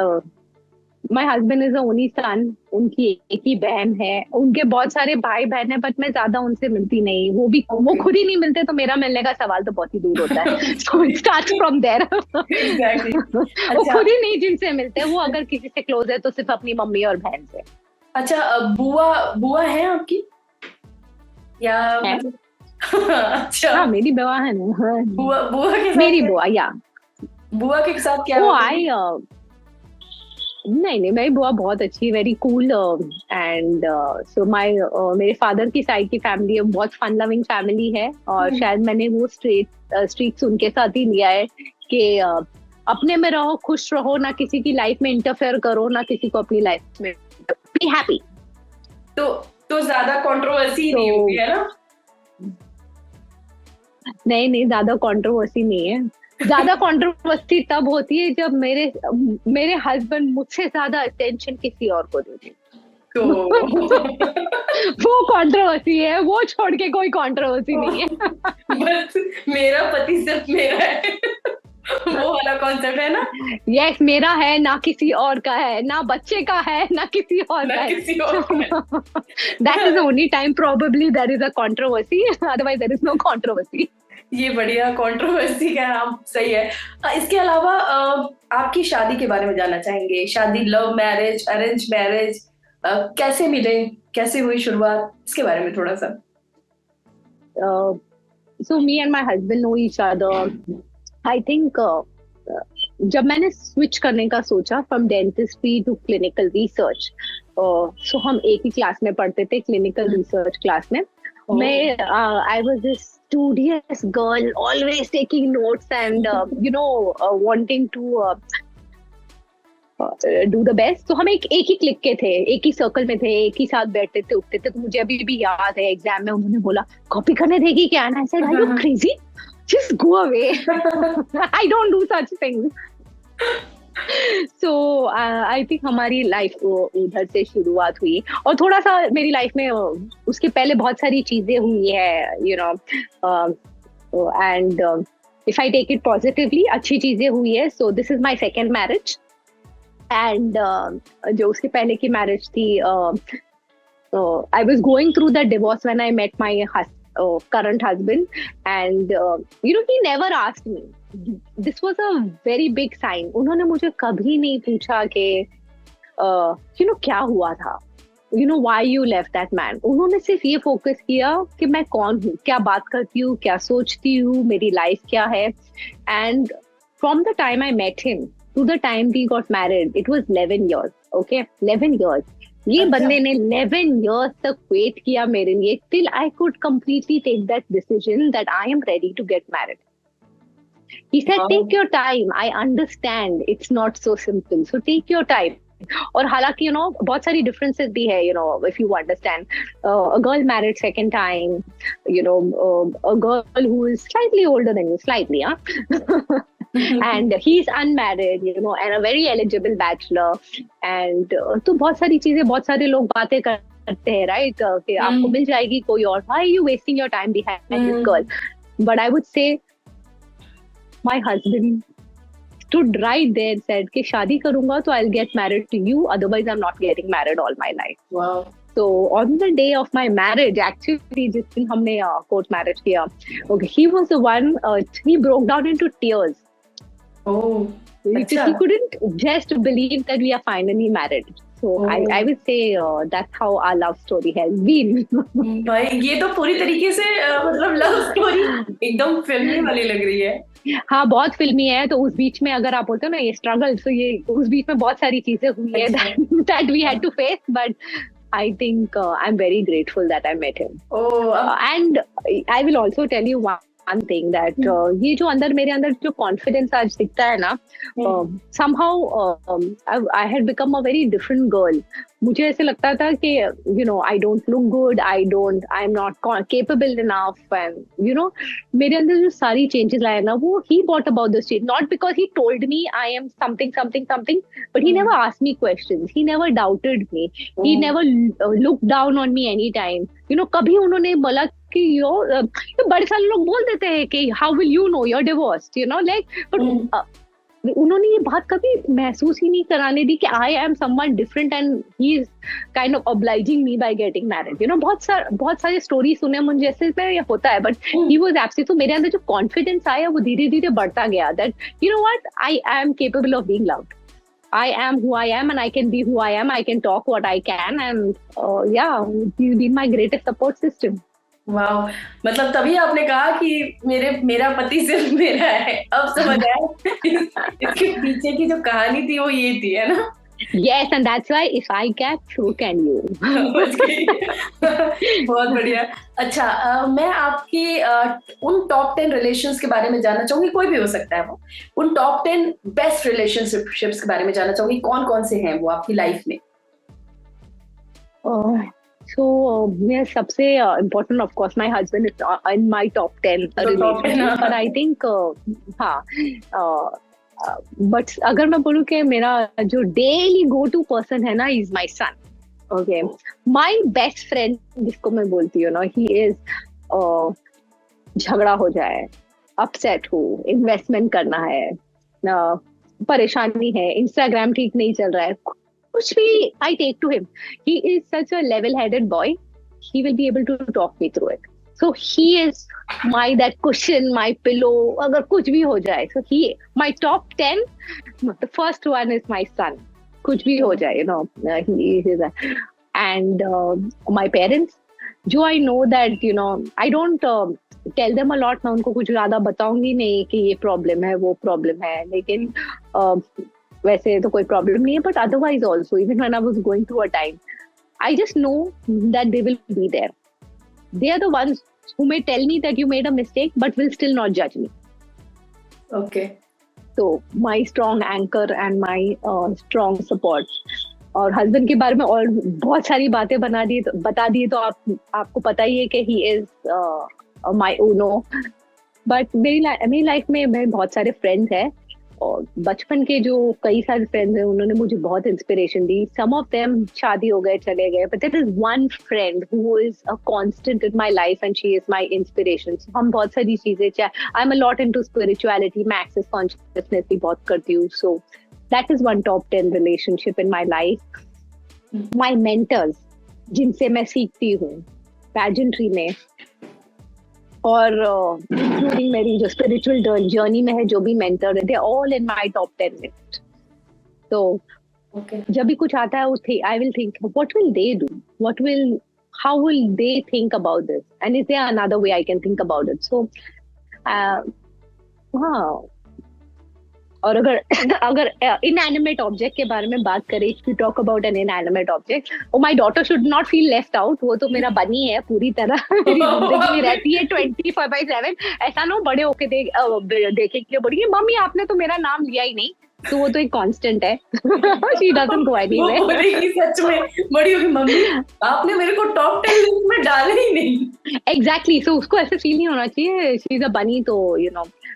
my husband is the only son, उनकी एक ही बहन है, उनके बहुत सारे भाई बहन है, बट मैं ज्यादा उनसे मिलती नहीं। वो खुद ही नहीं मिलते, तो मेरा मिलने का सवाल तो बहुत ही दूर होता है। So it starts from there. वो खुद ही नहीं जिनसे मिलते, वो अगर किसी से क्लोज है तो सिर्फ अपनी मम्मी और बहन से। अच्छा, बुआ है आपकी या? अच्छा, हाँ, मेरी बुआ है ना। बुआ के साथ मेरी बुआ, या बुआ के साथ क्या? नहीं, मेरी बुआ बहुत अच्छी, वेरी कूल, एंड सो मेरे फादर की साइड की फैमिली बहुत फन लविंग फैमिली है, और शायद मैंने वो स्ट्रीक्स उनके साथ ही लिया है कि अपने में रहो, खुश रहो, ना किसी की लाइफ में इंटरफेयर करो, ना किसी को अपनी लाइफ में, बी हैप्पी। तो ज्यादा कंट्रोवर्सी नहीं होगी, है ना? नहीं, ज्यादा कंट्रोवर्सी नहीं है। ज्यादा कंट्रोवर्सी तब होती है जब मेरे हस्बैंड मुझसे ज्यादा अटेंशन किसी और को देते हैं। वो कंट्रोवर्सी है, वो छोड़ के कोई कंट्रोवर्सी नहीं है। बस मेरा पति सिर्फ मेरा है, वो वाला कॉन्सेप्ट है ना? यस, मेरा है, ना किसी और का है, ना बच्चे का है, ना किसी और का है। That is the only time probably there is a controversy, otherwise there is no controversy. ये बढ़िया कंट्रोवर्सी का नाम सही है। इसके अलावा आपकी शादी के बारे में जानना चाहेंगे। शादी लव मैरिज, अरेंज मैरिज, कैसे मिले, कैसे हुई शुरुआत, इसके बारे में थोड़ा सा। So me and my husband know each other. I think जब मैंने स्विच करने का सोचा from dentistry to clinical research, so हम एक ही क्लास में पढ़ते थे, क्लिनिकल रिसर्च क्लास में। मैं I was this studious girl, always taking notes and wanting to do the best. तो हम एक ही क्लिक के थे, एक ही सर्कल में थे, एक ही साथ बैठते थे, उठते थे. तो मुझे अभी भी याद है एग्जाम में उन्होंने बोला कॉपी करने देगी क्या, and I said are you crazy, just go away, I don't do such things. So I think हमारी लाइफ उधर से शुरुआत हुई. और थोड़ा सा मेरी लाइफ में उसके पहले बहुत सारी चीजें हुई है, you know, and if I take it positively, अच्छी चीजें हुई है. So this is my second marriage. And जो उसके पहले की मैरिज थी, I was going through the divorce when I met my current husband, and you know, he never asked me. This was a very big sign. उन्होंने मुझे कभी नहीं पूछा कि you know क्या हुआ था, you know why you left that man. उन्होंने सिर्फ ये फोकस किया कि मैं कौन हूँ, क्या बात करती हूँ, क्या सोचती हूँ, मेरी लाइफ क्या है. And from the time I met him to the time we got married, it was 11 years. Okay, 11 years. ये बंदे ने 11 years तक वेट किया मेरे लिए, till I could completely take that decision that I am ready to get married. He said, take your time. I understand it's not so simple. So take your time. और हालांकि you know बहुत सारी differences भी है, you know, if you understand, a girl married second time, you know, a girl who is slightly older than you, slightly, and he's unmarried, you know, and a very eligible bachelor. And तो बहुत सारी चीजें, बहुत सारे लोग बातें करते हैं, right, कि आपको मिल जाएगी कोई और, why are you wasting your time behind this girl? But I would say my husband stood right there and said कि शादी करूंगा तो I'll get married to you, otherwise I'm not getting married all my life. Wow. So on the day of my marriage, actually जिस दिन हमने court marriage किया, okay, he was the one, he broke down into tears. Oh, because he couldn't just believe that we are finally married. So I would say that's how our love story has been. भाई ये तो पूरी तरीके से मतलब love story एकदम फिल्मी वाली लग रही है. हाँ, बहुत फिल्मी है. तो उस बीच में अगर आप बोलते हो ना ये स्ट्रगल, तो ये उस बीच में बहुत सारी चीजें हुई है that we had to face, but I think I'm very grateful that I met him. And I will also tell you one thing that ये जो अंदर मेरे अंदर जो confidence आज दिखता है ना, somehow I had become a very different girl. मुझे ऐसे लगता था कि you know I don't look good, I'm not capable enough, and you know मेरे अंदर जो सारी changes लाए ना, वो he brought about those changes, not because he told me I am something, but he never asked me questions, he never doubted me, he never looked down on me anytime. You know, कभी उन्होंने बोला कि बड़े सारे लोग बोल देते हैं कि how will you know you're divorced, you know, like, but उन्होंने ये बात कभी महसूस ही नहीं कराने दी कि I am someone different and he is kind of obliging me by getting married. You know, बहुत सारे स्टोरी सुने मुझे ऐसे में ये होता है, but he was absolutely, तो मेरे अंदर जो कॉन्फिडेंस आया वो धीरे धीरे बढ़ता गया, that you know what, I am capable of being loved. I am who I am and I can be who I am. I can talk what I can, and yeah, he's been my greatest support system. वाह, मतलब तभी आपने कहा कि मेरा पति सिर्फ मेरा है. अब समझ आया इसके पीछे की जो कहानी थी वो ये थी, है ना? Yes, and that's why if I can, so can you. बहुत बढ़िया. अच्छा, मैं आपकी उन टॉप 10 रिलेशंस के बारे में जानना चाहूंगी, कोई भी हो सकता है वो, उन टॉप 10 बेस्ट रिलेशनशिप्स के बारे में जानना चाहूंगी, कौन कौन से हैं वो आपकी लाइफ में? So मेरा सबसे important, of course, my husband is in my top 10 relationships, but I think but अगर मैं बोलूँ कि मेरा जो daily go to person है ना, is my son. Okay, my best friend जिसको मैं बोलती हूँ ना, he is झगड़ा हो जाए, upset हो, investment करना है, परेशानी है, Instagram ठीक नहीं चल रहा है, कुछ भी I take to him. He is such a level-headed boy. He will be able to talk me through it. So he is that cushion, my pillow. अगर कुछ भी हो जाए, so my top 10. The first one is my son. कुछ भी हो जाए, you know, he is and my parents. जो I know that, you know, I don't tell them a lot. मैं उनको कुछ ज़्यादा बताऊंगी नहीं कि ये problem है, वो problem है, लेकिन वैसे तो कोई प्रॉब्लम नहीं है, but otherwise also even when I was going through a time, I just know that they will be there. They are the ones who may tell me that you made a mistake but will still not जज me. Okay, तो my strong anchor and my strong support. और husband के बारे में और बहुत सारी बातें बता दी तो आपको पता ही है कि he is my Uno. But मेरी लाइफ में बहुत सारे फ्रेंड्स हैं, और बचपन के जो कई सारे फ्रेंड्स हैं उन्होंने मुझे बहुत इंस्पिरेशन दी. सम ऑफ देम शादी हो गए, चले गए, but there is one friend who is a constant in my life and she is my inspiration. हम बहुत सारी चीजें, I am a lot into spirituality, मैं एक्सेस कॉन्शियसनेस भी बहुत करती हूँ. So that is one top 10 relationship in my life. My mentors जिनसे मैं सीखती हूँ पैजेंट्री में, और इंक्लूडिंग मेरी जो स्पिरिचुअल जर्नी में है, जो भी मेंटर है, they are all in my top 10 list. तो जब भी कुछ आता है I will think what will they do, how will they think about this, and is there another way I can think about it. So हाँ. और अगर inanimate object के बारे में बात करें, if you talk about an inanimate object, oh my daughter should not feel left out. वो तो मेरा बनी है पूरी तरह. मेरी जिंदगी में रहती है 24/7. ऐसा ना बड़े होके देखेंगे बोलेंगे मम्मी आपने तो मेरा नाम लिया ही नहीं. तो वो तो एक कांस्टेंट है. She doesn't go anywhere. वो बोलेगी सच में बड़ी होगी मम्मी आपने मेरे को टॉप 10 लिस्ट में डाला ही नहीं. एग्जैक्टली. सो उसको ऐसे फील नहीं होना चाहिए शी इज अ बनी. तो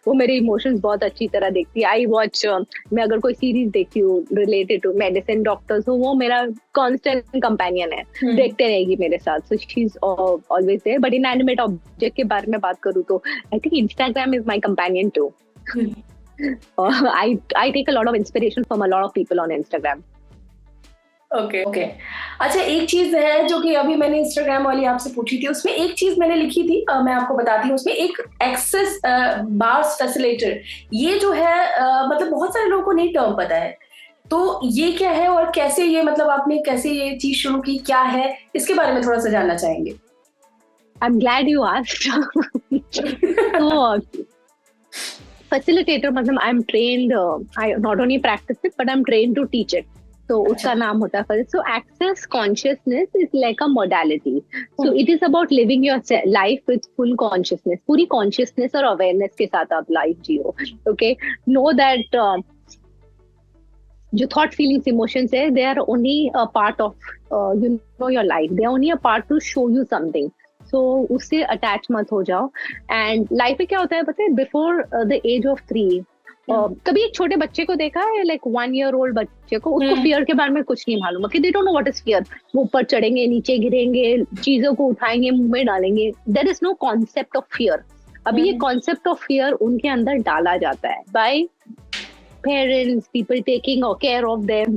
वो मेरे इमोशंस बहुत अच्छी तरह देखती है. आई वॉच, मैं अगर कोई सीरीज देखती हूँ रिलेटेड टू मेडिसिन, डॉक्टर्स, तो वो मेरा कांस्टेंट कंपेनियन है. देखते रहेगी मेरे साथ. So she is always there. But inanimate object के बारे में बात करूँ तो I think Instagram is my companion too. I take a lot of inspiration from a lot of people on Instagram. Okay. अच्छा, एक चीज है जो कि अभी मैंने इंस्टाग्राम वाली आपसे पूछी थी, उसमें एक चीज मैंने लिखी थी, मैं आपको बताती हूँ. उसमें एक एक्सेस बार्स फैसिलिटेटर, ये जो है मतलब बहुत सारे लोगों को नहीं टर्म पता है. तो ये क्या है और कैसे ये, मतलब आपने कैसे ये चीज शुरू की, क्या है, इसके बारे में थोड़ा सा जानना चाहेंगे. I'm glad you asked. So, facilitator मतलब I'm trained, I not only practice it but I'm trained to teach it. So उसका नाम होता है. So access consciousness is like a modality. So it is about living your life with full consciousness. पूरी consciousness और awareness के साथ आप life Jio. Okay, know that जो thought, feelings, emotions है, they are only a part of your life. They are only a part to show you something. So उससे attach मत हो जाओ. एंड लाइफ में क्या होता है पता है, बिफोर द एज ऑफ 3, कभी एक छोटे बच्चे को देखा है, लाइक 1 year old बच्चे को, उसको फियर के बारे में कुछ नहीं मालूम, कि they don't know what is fear. वो ऊपर चढ़ेंगे, नीचे गिरेंगे, चीजों को उठाएंगे, मुंह में डालेंगे. There is no concept of fear. अभी ये कॉन्सेप्ट ऑफ फियर उनके अंदर डाला जाता है bye parents, people taking care of them.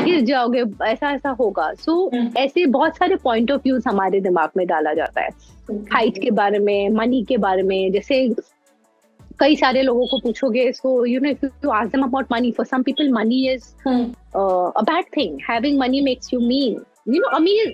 गिर जाओगे, ऐसा ऐसा होगा. सो ऐसे बहुत सारे पॉइंट ऑफ व्यूज हमारे दिमाग में डाला जाता है. हाइट के बारे में, मनी के बारे में. जैसे कई सारे लोगों को पूछोगे, so if you ask them about money, for some people money is a bad thing. Having money makes you mean. अमीर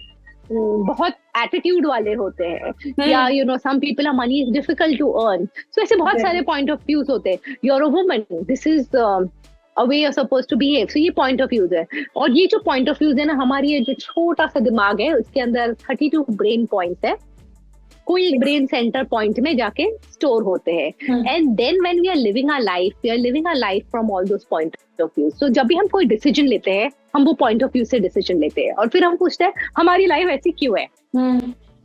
बहुत एटीट्यूड वाले होते हैं, या some people are money is difficult to earn. So ऐसे बहुत सारे पॉइंट ऑफ व्यूज होते हैं. You are a woman, this is a way you are supposed to behave. So ये पॉइंट ऑफ व्यूज है. और ये जो पॉइंट ऑफ व्यूज है ना, हमारी ये जो छोटा सा दिमाग है, उसके अंदर 32 ब्रेन पॉइंट्स है. कोई एक ब्रेन सेंटर पॉइंट में जाके स्टोर होते हैं. And then when we are living our life from all those point of view. So जब भी हम कोई डिसीजन लेते हैं, हम वो पॉइंट ऑफ व्यू से डिसीजन लेते हैं, और फिर हम पूछते हैं हमारी लाइफ ऐसी क्यों है.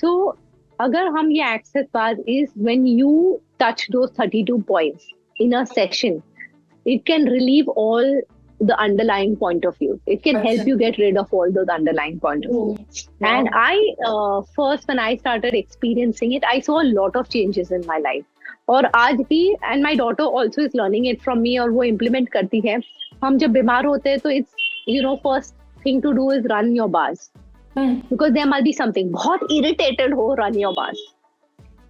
तो अगर हम ये access bar is when you touch those 32 points in a session, it can relieve all the underlying point of view. It can help you get rid of all those underlying point of view. Wow. And I first when I started experiencing it, I saw a lot of changes in my life. और आज भी, and my daughter also is learning it from me, और वो implement करती है. हम जब बीमार होते हैं तो it's first thing to do is run your bars. Because there must be something. बहुत irritated हो, run your bars.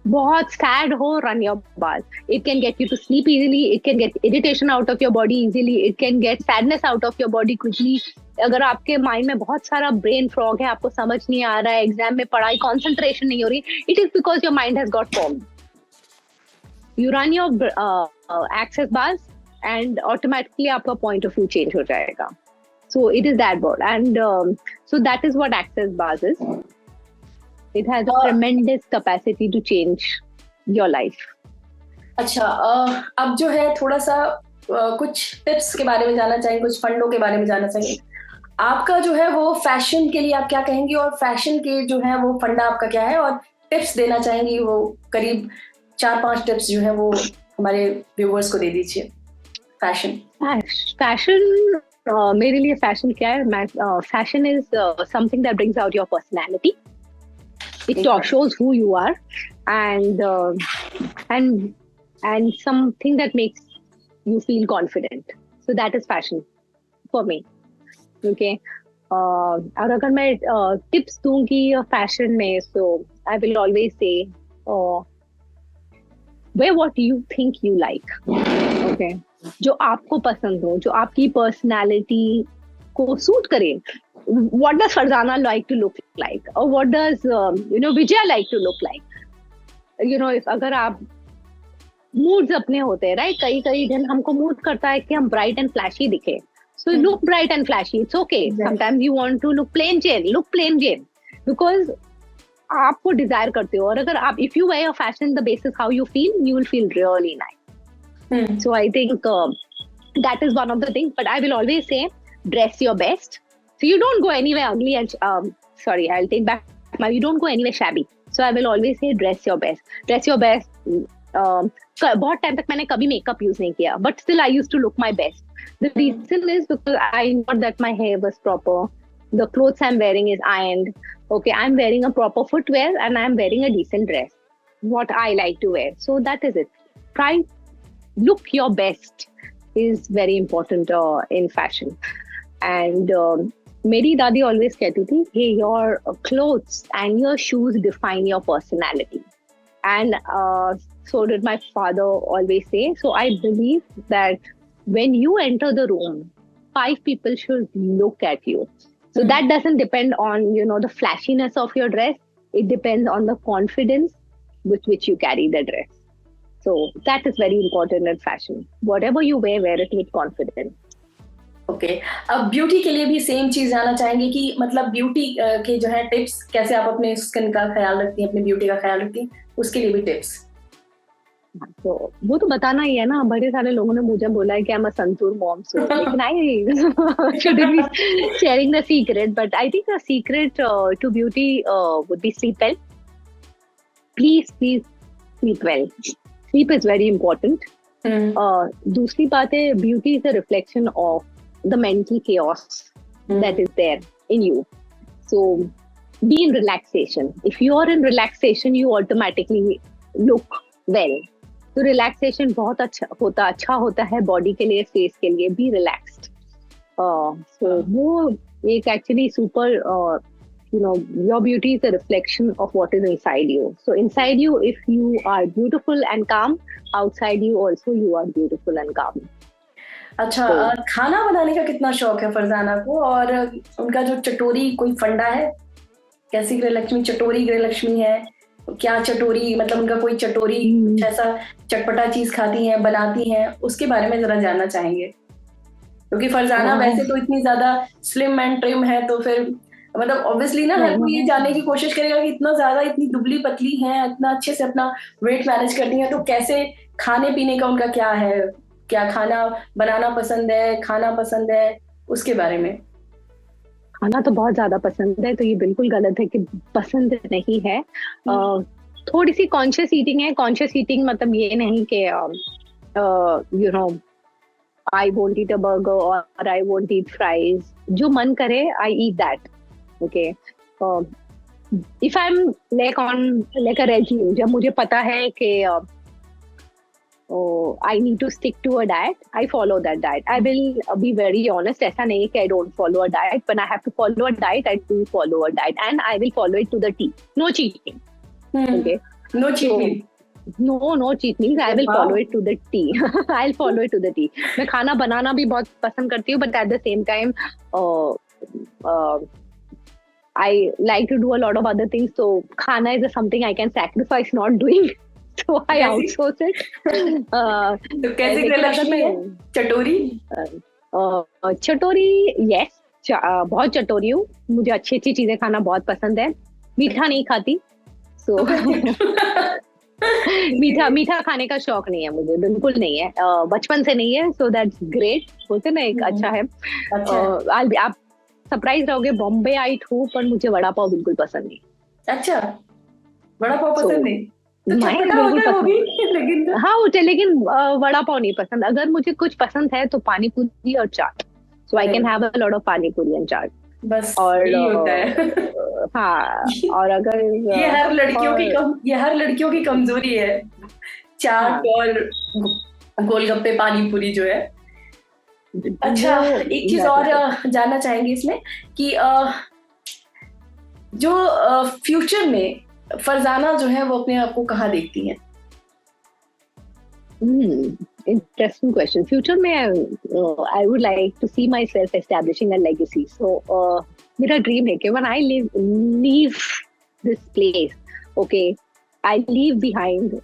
बहुत sad हो, run your bars. It can get you to sleep easily. It can get irritation out of your body easily. It can get sadness out of your body quickly. अगर आपके mind में बहुत सारा brain frog है, आपको समझ नहीं आ रहा है, एग्जाम में पढ़ाई कंसंट्रेशन नहीं हो रही, it is because your mind has got formed. You run your access bars and automatically आपका point of view change हो जाएगा. So it is that board, and so that is what access bars is. It has a tremendous capacity to change your life. अच्छा, अब जो है थोड़ा सा कुछ टिप्स के बारे में जानना चाहेंगे, कुछ फंडों के बारे में जानना चाहेंगे। आपका जो है वो फैशन के लिए आप क्या कहेंगी, और फैशन के जो है वो फंडा आपका क्या है, और टिप्स देना चाहेंगी वो करीब 4-5 टिप्स जो है वो हमारे व्यूअर्स को दे दीजिए। फैशन मेरे लिए फैशन क्या है? Fashion is something that brings out your personality. It shows who you are, and something that makes you feel confident. So that is fashion for me. Okay. और अगर मैं टिप्स दूंगी फैशन में, so I will always say, wear what you think you like. Okay. जो आपको पसंद हो, जो आपकी पर्सनालिटी को सूट करे. What does Farzana like to look like, or what does Vijaya like to look like? If अगर आप moods अपने होते हैं, right? कई दिन हमको mood करता है कि हम bright and flashy दिखे. So look bright and flashy. It's okay. Sometimes you want to look plain Jane. Look plain Jane, because आप वो desire करते हो. और अगर आप if you wear your fashion the basis how you feel, you will feel really nice. So I think that is one of the things. But I will always say, dress your best. So you don't go anywhere ugly and I'll take back you don't go anywhere shabby. So I will always say, dress your best. Dress your best. बहुत time तक मैंने कभी makeup use नहीं किया, but still I used to look my best. The reason is because I know that my hair was proper. The clothes I'm wearing is ironed. Okay, I'm wearing a proper footwear and I'm wearing a decent dress. What I like to wear. So that is it. Try look your best is very important in fashion. And मेरी दादी always कहती थी, hey, your clothes and your shoes define your personality. And so did my father always say. So I believe that when you enter the room, 5 people should look at you. So that doesn't depend on, the flashiness of your dress. It depends on the confidence with which you carry the dress. So that is very important in fashion. Whatever you wear it with confidence. Okay, अब beauty के लिए भी same चीज जानना चाहेंगे कि मतलब beauty के जो है टिप्स, कैसे आप अपने स्किन का ख्याल रखती हैं, अपनी ब्यूटी का ख्याल रखती हैं, उसके लिए भी टिप्स. तो वो तो बताना ही है ना. बड़े सारे लोगों ने मुझे बोला है कि I'm a santoor mom, so लेकिन I shouldn't be sharing the secret, but I think the secret to beauty would be sleep well. Please sleep well. Sleep is very important. दूसरी बात है, beauty is a reflection of the mental chaos that is there in you. So be in relaxation. If you are in relaxation, you automatically look well. तो relaxation बहुत अच्छा होता है body के लिए, face के लिए. Be relaxed. So वो एक actually super, your beauty is a reflection of what is inside you. So inside you, if you are beautiful and calm, outside you also you are beautiful and calm. अच्छा, खाना बनाने का कितना शौक है फरजाना को, और उनका जो चटोरी कोई फंडा है, कैसी गृहलक्ष्मी चटोरी गृहलक्ष्मी है, क्या चटोरी मतलब उनका कोई चटोरी ऐसा चटपटा चीज खाती हैं, बनाती हैं, उसके बारे में जरा जानना चाहेंगे. क्योंकि फरजाना वैसे तो इतनी ज्यादा स्लिम एंड ट्रिम है, तो फिर मतलब ऑब्वियसली ना हर कोई ये जानने की कोशिश करेगा कि इतना ज्यादा इतनी दुबली पतली हैं, इतना अच्छे से अपना वेट मैनेज करती हैं, तो कैसे खाने पीने का उनका क्या है, क्या खाना बनाना पसंद है, खाना पसंद है, उसके बारे में. खाना तो बहुत ज्यादा पसंद है, तो ये बिल्कुल गलत है कि पसंद नहीं है. थोड़ी सी कॉन्शियस ईटिंग है. कॉन्शियस ईटिंग मतलब ये नहीं कि I won't eat a burger और आई वोंट ईट फ्राइज. जो मन करे I eat that. Okay, if I am like a regime, जब मुझे पता है कि I need to stick to a diet, I follow that diet. I will be very honest, ऐसा नहीं कि I don't follow a diet. When I have to follow a diet, I do follow a diet, and I will follow it to the T. No cheating. Okay. No cheating. No cheat meals. I will follow it to the T. I'll follow it to the T. मैं खाना बनाना भी बहुत पसंद करती हूँ, but at the same time, I like to do a lot of other things. So खाना is something I can sacrifice not doing. So I outsource it. तो कैसे गृहलक्ष्मी है? चटोरी? चटोरी, yes. बहुत चटोरी हूँ. मुझे अच्छी चीजें खाना बहुत पसंद है. मीठा नहीं खाती. So मीठा मीठा खाने का शौक नहीं है मुझे, बिल्कुल नहीं है, बचपन से नहीं है, सो दैट्स ग्रेट, बोलते ना एक अच्छा है। अच्छा। आप सरप्राइज रहोगे, बॉम्बे आई हूँ पर मुझे वड़ा पाव बिल्कुल पसंद नहीं। अच्छा, वड़ा पाव सो पसंद नहीं? तो मैं चटपटा बिल्कुल होता है वो पसंद, भी लेकिन तो। हाँ मुझे, लेकिन वड़ा पाव नहीं पसंद। अगर मुझे कुछ पसंद है तो पानी पूरी और चाट, सो आई अरे कैन वाह, हैव अ लॉट ऑफ पानी पूरी एंड चाट। बस और यही होता है। हाँ, और अगर ये हर लड़कियों की और ये हर लड़कियों की कमजोरी है, चाट हाँ और गोलगप्पे पानी पूरी जो है। अच्छा, वो एक चीज दैट और लाइक। जानना चाहेंगे इसमें कि जो फ्यूचर में फरजाना जो है वो अपने आप को कहाँ देखती हैं? Interesting question. Future में I would like to see myself establishing a legacy. So मेरा ड्रीम है कि when I leave this place, okay, I leave behind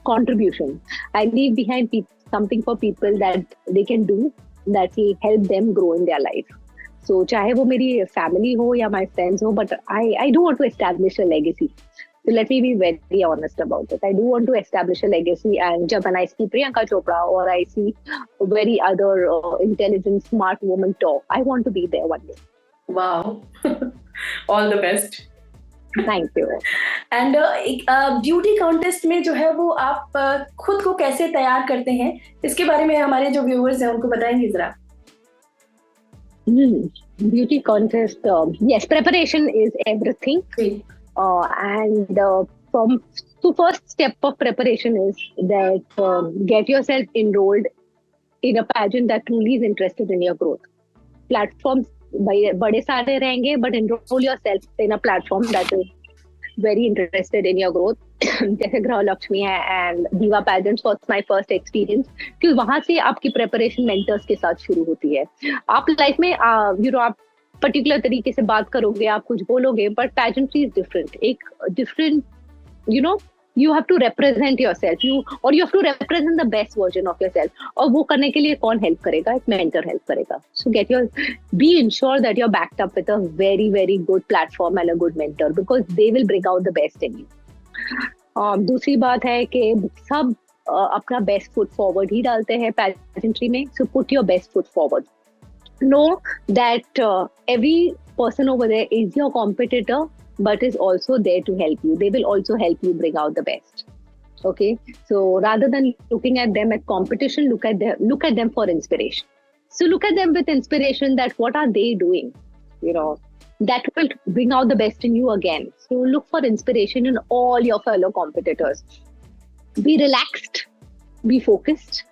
contribution. I leave behind something for people that they can do, that will help them grow in their life. So चाहे वो मेरी family हो या my friends हो, but I do want to establish a legacy. So let me be very honest about it. I do want to establish a legacy, and when I see Priyanka Chopra or I see very other intelligent, smart women talk, I want to be there one day. Wow, all the best. Thank you. And एक beauty contest में जो है वो आप खुद को कैसे तैयार करते हैं, इसके बारे में हमारे जो व्यूअर्स हैं उनको बताएंगे जरा? Beauty contest. Yes, preparation is everything. And from the first step of preparation is that get yourself enrolled in a pageant that truly is interested in your growth. Platforms बड़े सारे रहेंगे, but enroll yourself in a platform that is very interested in your growth. जैसे गृह लक्ष्मी है and दीवा pageants was my first experience, क्योंकि वहां से आपकी प्रिपरेशन मेंटर्स के साथ शुरू होती है। आप लाइफ में आप पर्टिकुलर तरीके से बात करोगे, आप कुछ बोलोगे, बट पेजेंट्री इज डिफरेंट, एक different, you know, you have to represent yourself, you have to represent the best version of yourself, और वो करने के लिए कौन हेल्प करेगा? एक मेंटर हेल्प करेगा। So be ensure that you're backed up with a very very good platform and a good mentor, because they will bring out the best in you. दूसरी बात है कि सब अपना बेस्ट फुट फॉरवर्ड ही डालते हैं pageantry में, so put your best foot forward. Know that every person over there is your competitor, but is also there to help you. They will also help you bring out the best. Okay, so rather than looking at them as competition, look at them for inspiration. So look at them with inspiration, that what are they doing, that will bring out the best in you again. So look for inspiration in all your fellow competitors. Be relaxed, be focused,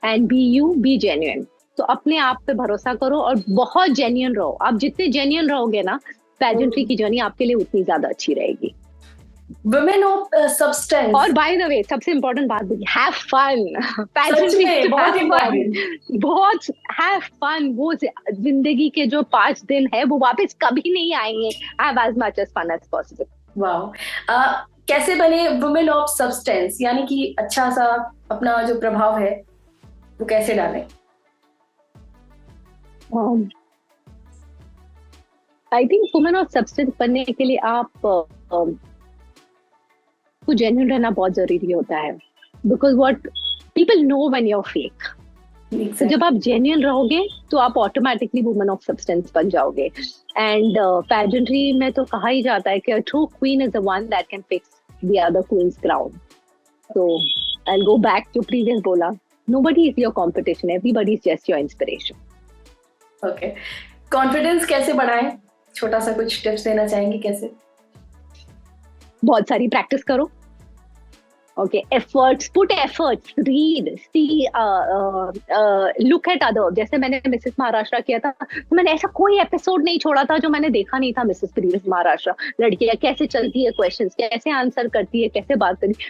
and be you, be genuine. तो अपने आप पे भरोसा करो और बहुत genuine रहो. आप जितने जेन्युइन रहोगे ना, पेजेंट्री की जर्नी आपके लिए उतनी ज्यादा अच्छी रहेगी. Women of substance. और बाय द वे, सबसे इम्पोर्टेंट बात भी, हैव फन. पेजेंट्री बहुत इम्पोर्टेंट, बहुत हैव फन. वो जिंदगी के जो 5 दिन है वो वापस कभी नहीं आएंगे. Have as much as fun as possible. Wow. कैसे बने वुमेन ऑफ सब्सटेंस, यानी कि अच्छा सा अपना जो प्रभाव है वो कैसे डालें? I think women of substance बनने के लिए आप को जेन्युइन रहना बहुत जरूरी होता है, because what people know when you are fake. तो जब आप जेन्युइन रहोगे तो आप ऑटोमेटिकली वुमेन ऑफ सब्सटेंस बन जाओगे. एंड पेजेंट्री में तो कहा ही जाता है कि a true queen is the one that can fix the other queen's crown. So I will go back to previous बोला, nobody is your competition, everybody is just your inspiration. Okay, confidence कैसे बढ़ाएं? छोटा सा कुछ tips देना चाहेंगे कैसे? बहुत सारी प्रैक्टिस करो. Okay, efforts, put efforts, read, see, look at other. जैसे मैंने मिसेस महाराष्ट्र किया था, तो मैंने ऐसा कोई एपिसोड नहीं छोड़ा था जो मैंने देखा नहीं था. मिसेस प्रीवियस महाराष्ट्र, लड़कियां कैसे चलती है, क्वेश्चंस कैसे आंसर करती है, कैसे बात करती है.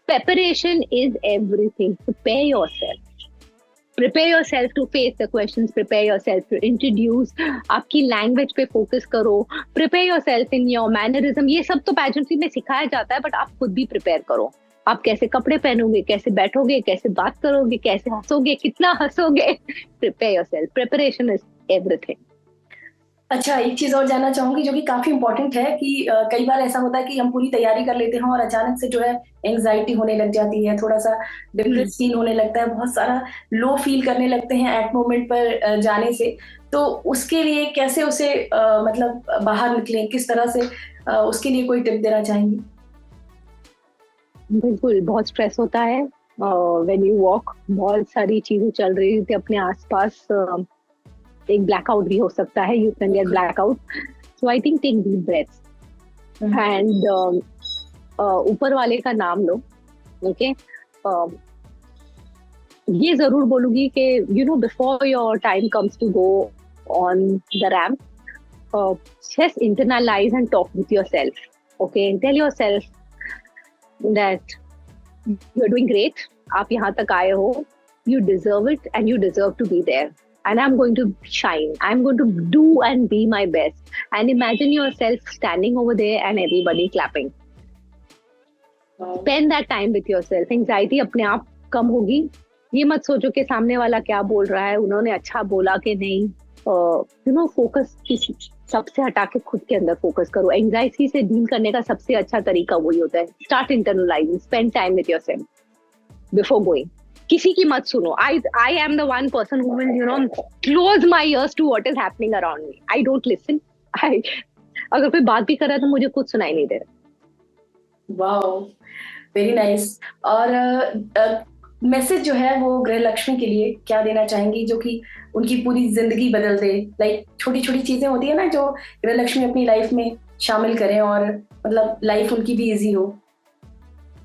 Preparation is everything. Prepare yourself. Prepare yourself to face the questions. Prepare yourself to introduce. आपकी लैंग्वेज पे फोकस करो. Prepare yourself in your mannerism. ये सब तो पेजेंट्री में सिखाया जाता है, बट आप खुद भी प्रिपेयर करो. आप कैसे कपड़े पहनोगे, कैसे बैठोगे, कैसे बात करोगे, कैसे हंसोगे, कितना हंसोगे. Prepare yourself. Preparation is everything. अच्छा, एक चीज और जानना चाहूंगी जो कि काफी इंपॉर्टेंट है कि कई बार ऐसा होता है कि हम पूरी तैयारी कर लेते हैं और अचानक से जो है एंजाइटी होने लग जाती है, थोड़ा सा हम्म, डिप्रेस फील होने लगता है, बहुत सारा लो फील करने लगते हैं एट मोमेंट पर जाने से। तो उसके लिए कैसे उसे मतलब बाहर निकलें, किस तरह से उसके लिए कोई टिप देना चाहेंगी? बिल्कुल बहुत स्ट्रेस होता है व्हेन यू वॉक, बहुत सारी चीजें चल रही होती है अपने आसपास। एक ब्लैकआउट भी हो सकता है, यू कैन गेट बिल्कुल। Blackout. So I think take deep breaths hmm. And ऊपर वाले का नाम लो। ओके, ये जरूर बोलूंगी कि you know before your time comes to go on the ramp, just internalize and talk with yourself. Okay, and tell yourself that you're doing great. आप यहाँ तक आए हो, you deserve it and you deserve to be there. And I'm going to shine. I'm going to do and be my best. And imagine yourself standing over there and everybody clapping. Spend that time with yourself. Anxiety अपने आप कम होगी। ये मत सोचो कि सामने वाला क्या बोल रहा है, उन्होंने अच्छा बोला कि नहीं। यू नो, फोकस किसी सबसे हटा के खुद के अंदर फोकस करो। एंजाइटी से डील करने का सबसे अच्छा तरीका वही होता है। Start internalising, spend time with yourself before going. किसी की मत सुनो। I am the one person who will you know close my ears to what is happening around me. I don't listen. I अगर कोई बात भी कर रहा है तो मुझे कुछ सुनाई नहीं दे रहा। Wow, very nice. और मैसेज जो है वो गृह लक्ष्मी के लिए क्या देना चाहेंगी जो कि उनकी पूरी जिंदगी बदल दे? लाइक छोटी छोटी चीजें होती है ना जो गृह लक्ष्मी अपनी लाइफ में शामिल करें और मतलब लाइफ उनकी भी इजी हो।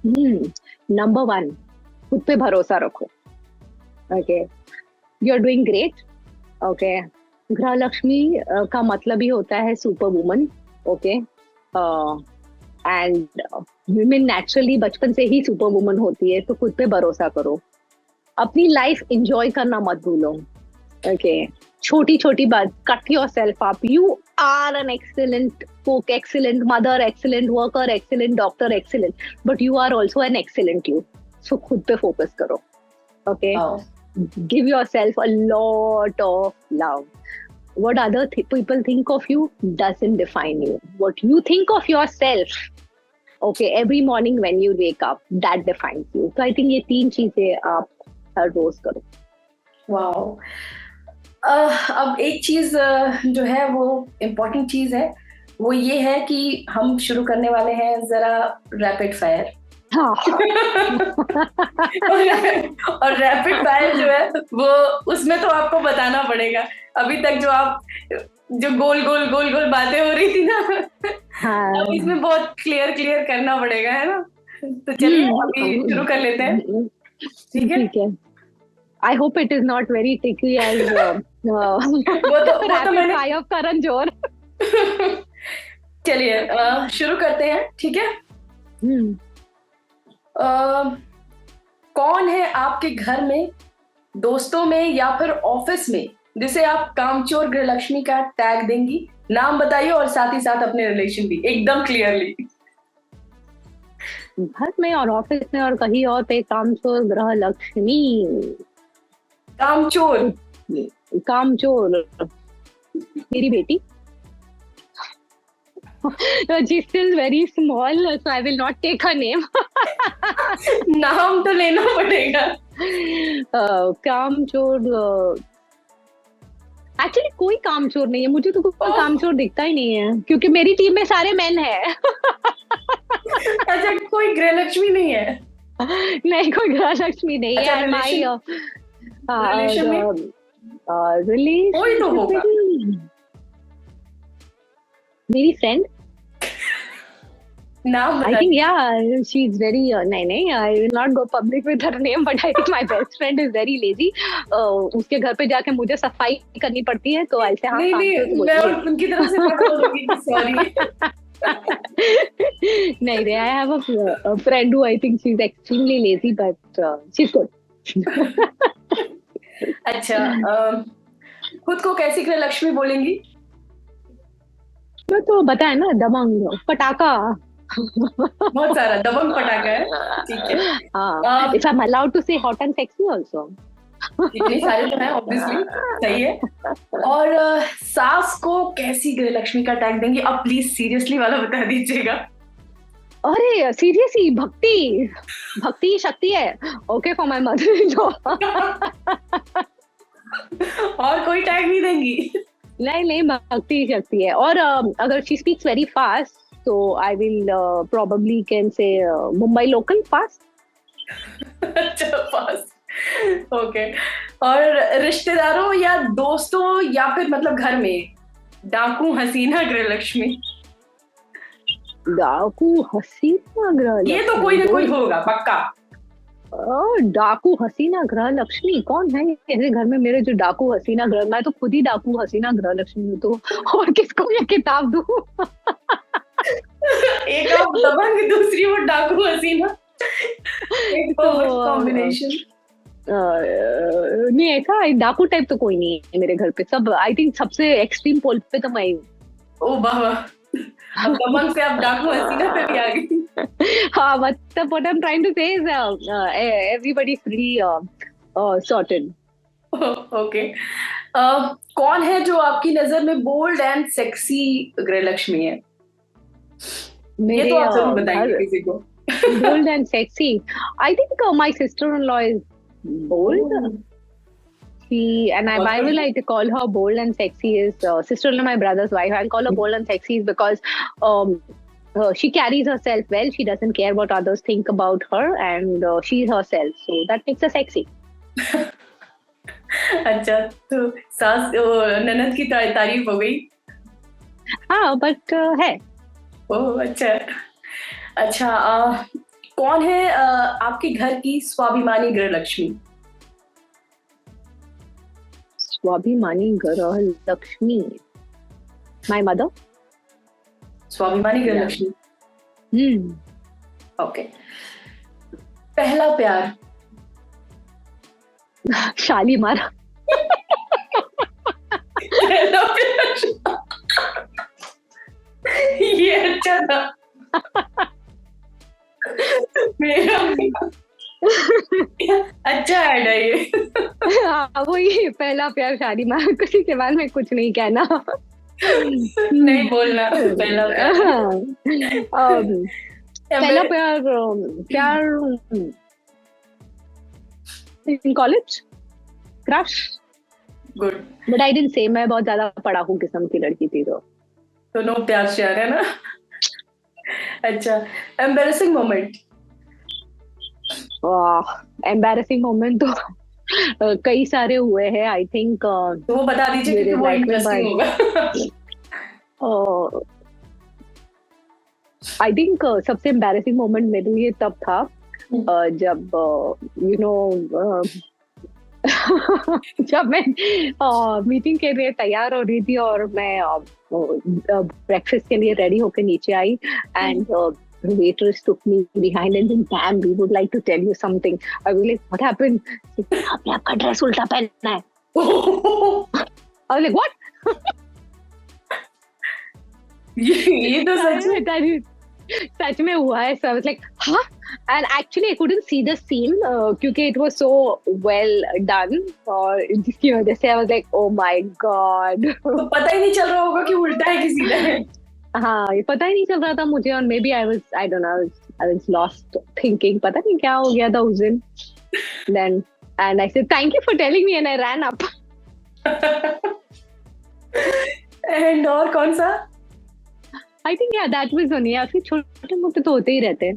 नंबर वन, खुद पे भरोसा रखो। Okay, you are doing great. Okay, गृह लक्ष्मी का मतलब ही होता है super woman. Okay, and women naturally बचपन से ही सुपर वुमन होती है। तो खुद पे भरोसा करो, अपनी लाइफ एंजॉय करना मत भूलो। ओके, छोटी छोटी बात, cut yourself up. You are an excellent cook, excellent mother, excellent worker, excellent doctor, excellent, but you are also an excellent you. So खुद पे focus करो. Okay, give yourself a lot of love. What other people think of you doesn't define you. What you think of yourself, okay, every morning when you wake up, that defines you. So I think ये तीन चीजें आप हर रोज करो. Wow. अब एक चीज जो है वो इम्पोर्टेंट चीज है, वो ये है कि हम शुरू करने वाले हैं जरा रैपिड फायर। हाँ। और रैपिड फायर जो है वो उसमें तो आपको बताना पड़ेगा। अभी तक जो आप जो गोल गोल गोल गोल बातें हो रही थी ना, हाँ, अब इसमें बहुत क्लियर करना पड़ेगा, है ना? तो चलिए अभी शुरू कर लेते हैं। ठीक है। I hope it is not very tricky as वो तो rapid मैंने fire करण जोहर। चलिए शुरू करते हैं, ठीक है? कौन है आपके घर में, दोस्तों में या फिर ऑफिस में जिसे आप कामचोर गृहलक्ष्मी का टैग देंगी? नाम बताइए और साथ ही साथ अपने रिलेशन भी एकदम क्लियरली। घर में और ऑफिस में और कहीं और पे कामचोर गृहलक्ष्मी। कामचोर मेरी बेटी। She's still very small, so I will not take her name. नाम तो लेना पड़ेगा। कामचोर एक्चुअली कोई कामचोर नहीं है, मुझे तो कोई कामचोर दिखता ही नहीं है क्योंकि मेरी टीम में सारे मेन है। अच्छा, कोई गृहलक्ष्मी नहीं है? नहीं, कोई गृहलक्ष्मी नहीं है। माई रिलेशन में कोई तो होगा। मेरी फ्रेंड, नाम I think she's very नहीं, I will not go public with her name, but I think my best friend is very lazy. उसके घर पे जाके मुझे सफाई करनी पड़ती है, तो ऐसे हाँ नहीं, मैं उनकी तरफ से बात करूंगी, सॉरी। नहीं रे, I have a friend who I think she's extremely lazy, but she's good. अच्छा, खुद को कैसी गृहलक्ष्मी बोलेंगी? तो बताया ना, दबंग, पटाखा। बहुत सारा दबंग पटाखा है, ठीक है। If I'm allowed to say hot and sexy also. इतने सारे तो हैं ऑब्वियसली, सही है। और सास को कैसी गृहलक्ष्मी का टैग देंगे? अब प्लीज सीरियसली वाला बता दीजिएगा। अरे सीरियसली, भक्ति, भक्ति शक्ति है। Okay for my mother in law. और कोई टैग नहीं देंगी? नहीं, भक्ति शक्ति है। और अगर she speaks very fast, so I will probably can say Mumbai local fast. अच्छा, फास्ट, ओके। और रिश्तेदारों या दोस्तों या फिर मतलब घर में डाकू हसीना गृहलक्ष्मी? डाकू हसीना गृहलक्ष्मी, ये तो कोई ना कोई होगा पक्का। डाकू हसीना गृहलक्ष्मी कौन है मेरे घर में? मेरे जो डाकू हसीना ग्रह, मैं तो खुद ही डाकू हसीना गृहलक्ष्मी हूँ, तो और किसको ये किताब दूँ? एक आप दबंग, दूसरी वो डाकू हसीना, एक परफेक्ट कॉम्बिनेशन। नहीं, ऐसा डाकू टाइप तो कोई नहीं है मेरे घर पे। सब आई थिंक सबसे एक्सट्रीम पोल पे तो मैं ही हूँ। ओ वाह, अब दबंग से आप डाकू हसीना पे भी आ गई। हाँ, मतलब what I'm trying to say is everybody's pretty sorted. Okay. कौन है जो आपकी नजर में बोल्ड एंड सेक्सी गृहलक्ष्मी है? ये तो आप जरूर बताएंगे किसी को। Bold and sexy. I think my sister-in-law is bold. I will like to call her bold and sexy. Is sister-in-law, my brother's wife. I'll call her bold and sexy is because she carries herself well. She doesn't care what others think about her, and she's herself. So that makes her sexy. अच्छा, तो सास ननद की तारीफ हो गई। हाँ, but है। ओह अच्छा, कौन है आपके घर की स्वाभिमानी गृहलक्ष्मी? स्वाभिमानी गृहलक्ष्मी, माय मदर। स्वाभिमानी गृहलक्ष्मी, ओके। पहला प्यार? शालीमार। पहला प्यार, ये अच्छा था। मेरा अच्छा ऐड है ये। हाँ, वही पहला प्यार शालीमार। किसी के बारे में कुछ नहीं कहना, नहीं बोलना। पहला प्यार, पहला प्यार in college, crush. Good, but I didn't say. मैं बहुत ज्यादा पढ़ाकू किस्म की लड़की थी, तो नो प्यार श्यार है ना। अच्छा, एम्बैरेसिंग मोमेंट? एम्बैरेसिंग मोमेंट तो कई सारे हुए हैं। आई थिंक तो वो बता दीजिए कि वो इंटरेस्टिंग होगा। आई थिंक सबसे एम्बैरेसिंग मोमेंट मेरे लिए तब था जब जब मैं मीटिंग के लिए तैयार हो रही थी और मैं ब्रेकफास्ट के लिए रेडी होकर नीचे आई, and the waitress took me behind and then, "Ma'am, we would like to tell you something." I was like, "What happened?" आपने आपका ड्रेस उल्टा पहना है। I was like, "What?" ये तो सच में हुआ है। So I was like, "Huh?" And actually I couldn't see the scene क्योंकि it was so well done, और जिसकी वजह से I was like, "Oh my God." तो पता ही नहीं चल रहा होगा कि उल्टा है कि सीधा है। हाँ, ये पता ही नहीं चल रहा था मुझे, और may be I was lost thinking, पता नहीं क्या हो गया था उस दिन। Then and I said, "Thank you for telling me," and I ran up. And और कौन सा? I think yeah, that was only। या फिर छोटे मोटे तो होते ही रहते हैं,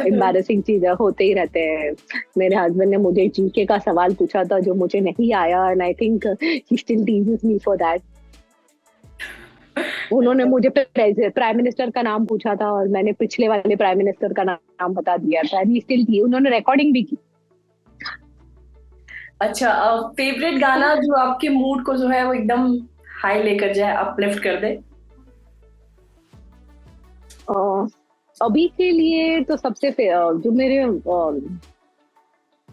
एम्बैरेसिंग चीजें होते ही रहते हैं। मेरे हस्बैंड ने मुझे जीके का सवाल पूछा था जो मुझे नहीं आया, and I think he still teases me for that. उन्होंने मुझे प्राइम मिनिस्टर का नाम पूछा था और मैंने पिछले वाले प्राइम मिनिस्टर का नाम बता दिया था। उन्होंने रिकॉर्डिंग भी की। अच्छा, फेवरेट गाना जो आपके मूड को जो है वो एकदम हाई लेकर जाए, अपलिफ्ट कर दे? अभी के लिए तो सबसे जो मेरे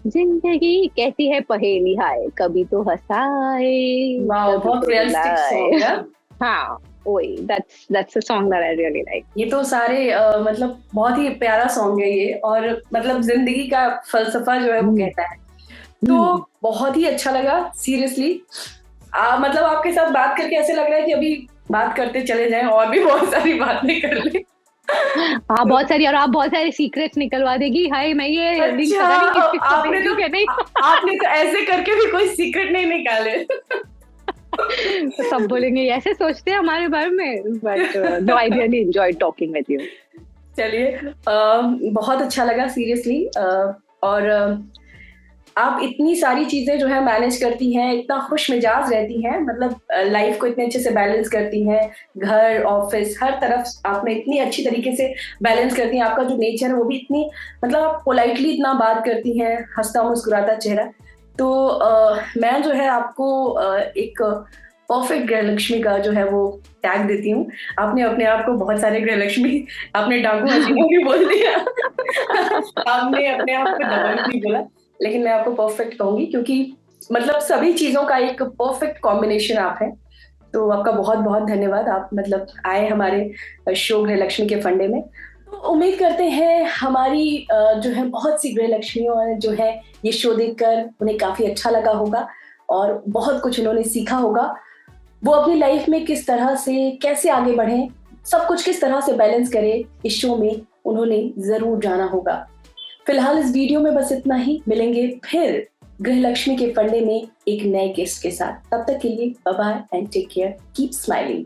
जिंदगी कैसी है पहेली हाय, कभी तो हंसाए, बहुत रियलिस्टिक सॉन्ग है। हाँ, वही, that's a song that I really like. ये तो सारे मतलब बहुत ही प्यारा सॉन्ग है ये, और मतलब जिंदगी का फलसफा जो है वो कहता है। तो बहुत ही अच्छा लगा सीरियसली। मतलब आपके साथ बात करके ऐसे लग रहा है कि अभी बात करते चले जाएं और भी बहुत सारी बातें कर लें। हाँ बहुत सारी, और आप बहुत सारे सीक्रेट्स निकलवा देगी। हाय मैं ये लिंक अच्छा, पता नहीं किस किस को आपने भेजूं तो कि नहीं। आपने तो ऐसे करके भी कोई सीक्रेट नहीं निकाले। तो सब बोलेंगे ऐसे सोचते हैं हमारे बारे में, but no, I really enjoy talking with you. चलिए, बहुत अच्छा लगा सीरियसली। और आप इतनी सारी चीजें जो है मैनेज करती हैं, इतना खुश मिजाज रहती हैं, मतलब लाइफ को इतने अच्छे से बैलेंस करती हैं, घर ऑफिस हर तरफ आपने इतनी अच्छी तरीके से बैलेंस करती हैं। आपका जो नेचर है वो भी इतनी, मतलब आप पोलाइटली इतना बात करती हैं, हंसता मुस्कुराता चेहरा। तो मैं जो है आपको एक परफेक्ट गृहलक्ष्मी का जो है वो टैग देती हूँ। आपने अपने आप को बहुत सारे गृहलक्ष्मी, आपने डाकू हसीना भी बोल दिया। आपने अपने आप को दबंग नहीं बोला, लेकिन मैं आपको परफेक्ट कहूंगी, क्योंकि मतलब सभी चीजों का एक परफेक्ट कॉम्बिनेशन आप हैं। तो आपका बहुत बहुत धन्यवाद, आप मतलब आए हमारे शो गृहलक्ष्मी के फंडे में। तो उम्मीद करते हैं हमारी जो है बहुत सी गृहलक्ष्मियों जो है ये शो देखकर उन्हें काफी अच्छा लगा होगा और बहुत कुछ उन्होंने सीखा होगा। वो अपनी लाइफ में किस तरह से कैसे आगे बढ़े, सब कुछ किस तरह से बैलेंस करे, इस शो में उन्होंने जरूर जाना होगा। फिलहाल इस वीडियो में बस इतना ही, मिलेंगे फिर गृहलक्ष्मी के फंडे में एक नए गेस्ट के साथ। तब तक के लिए bye bye and take care, keep smiling.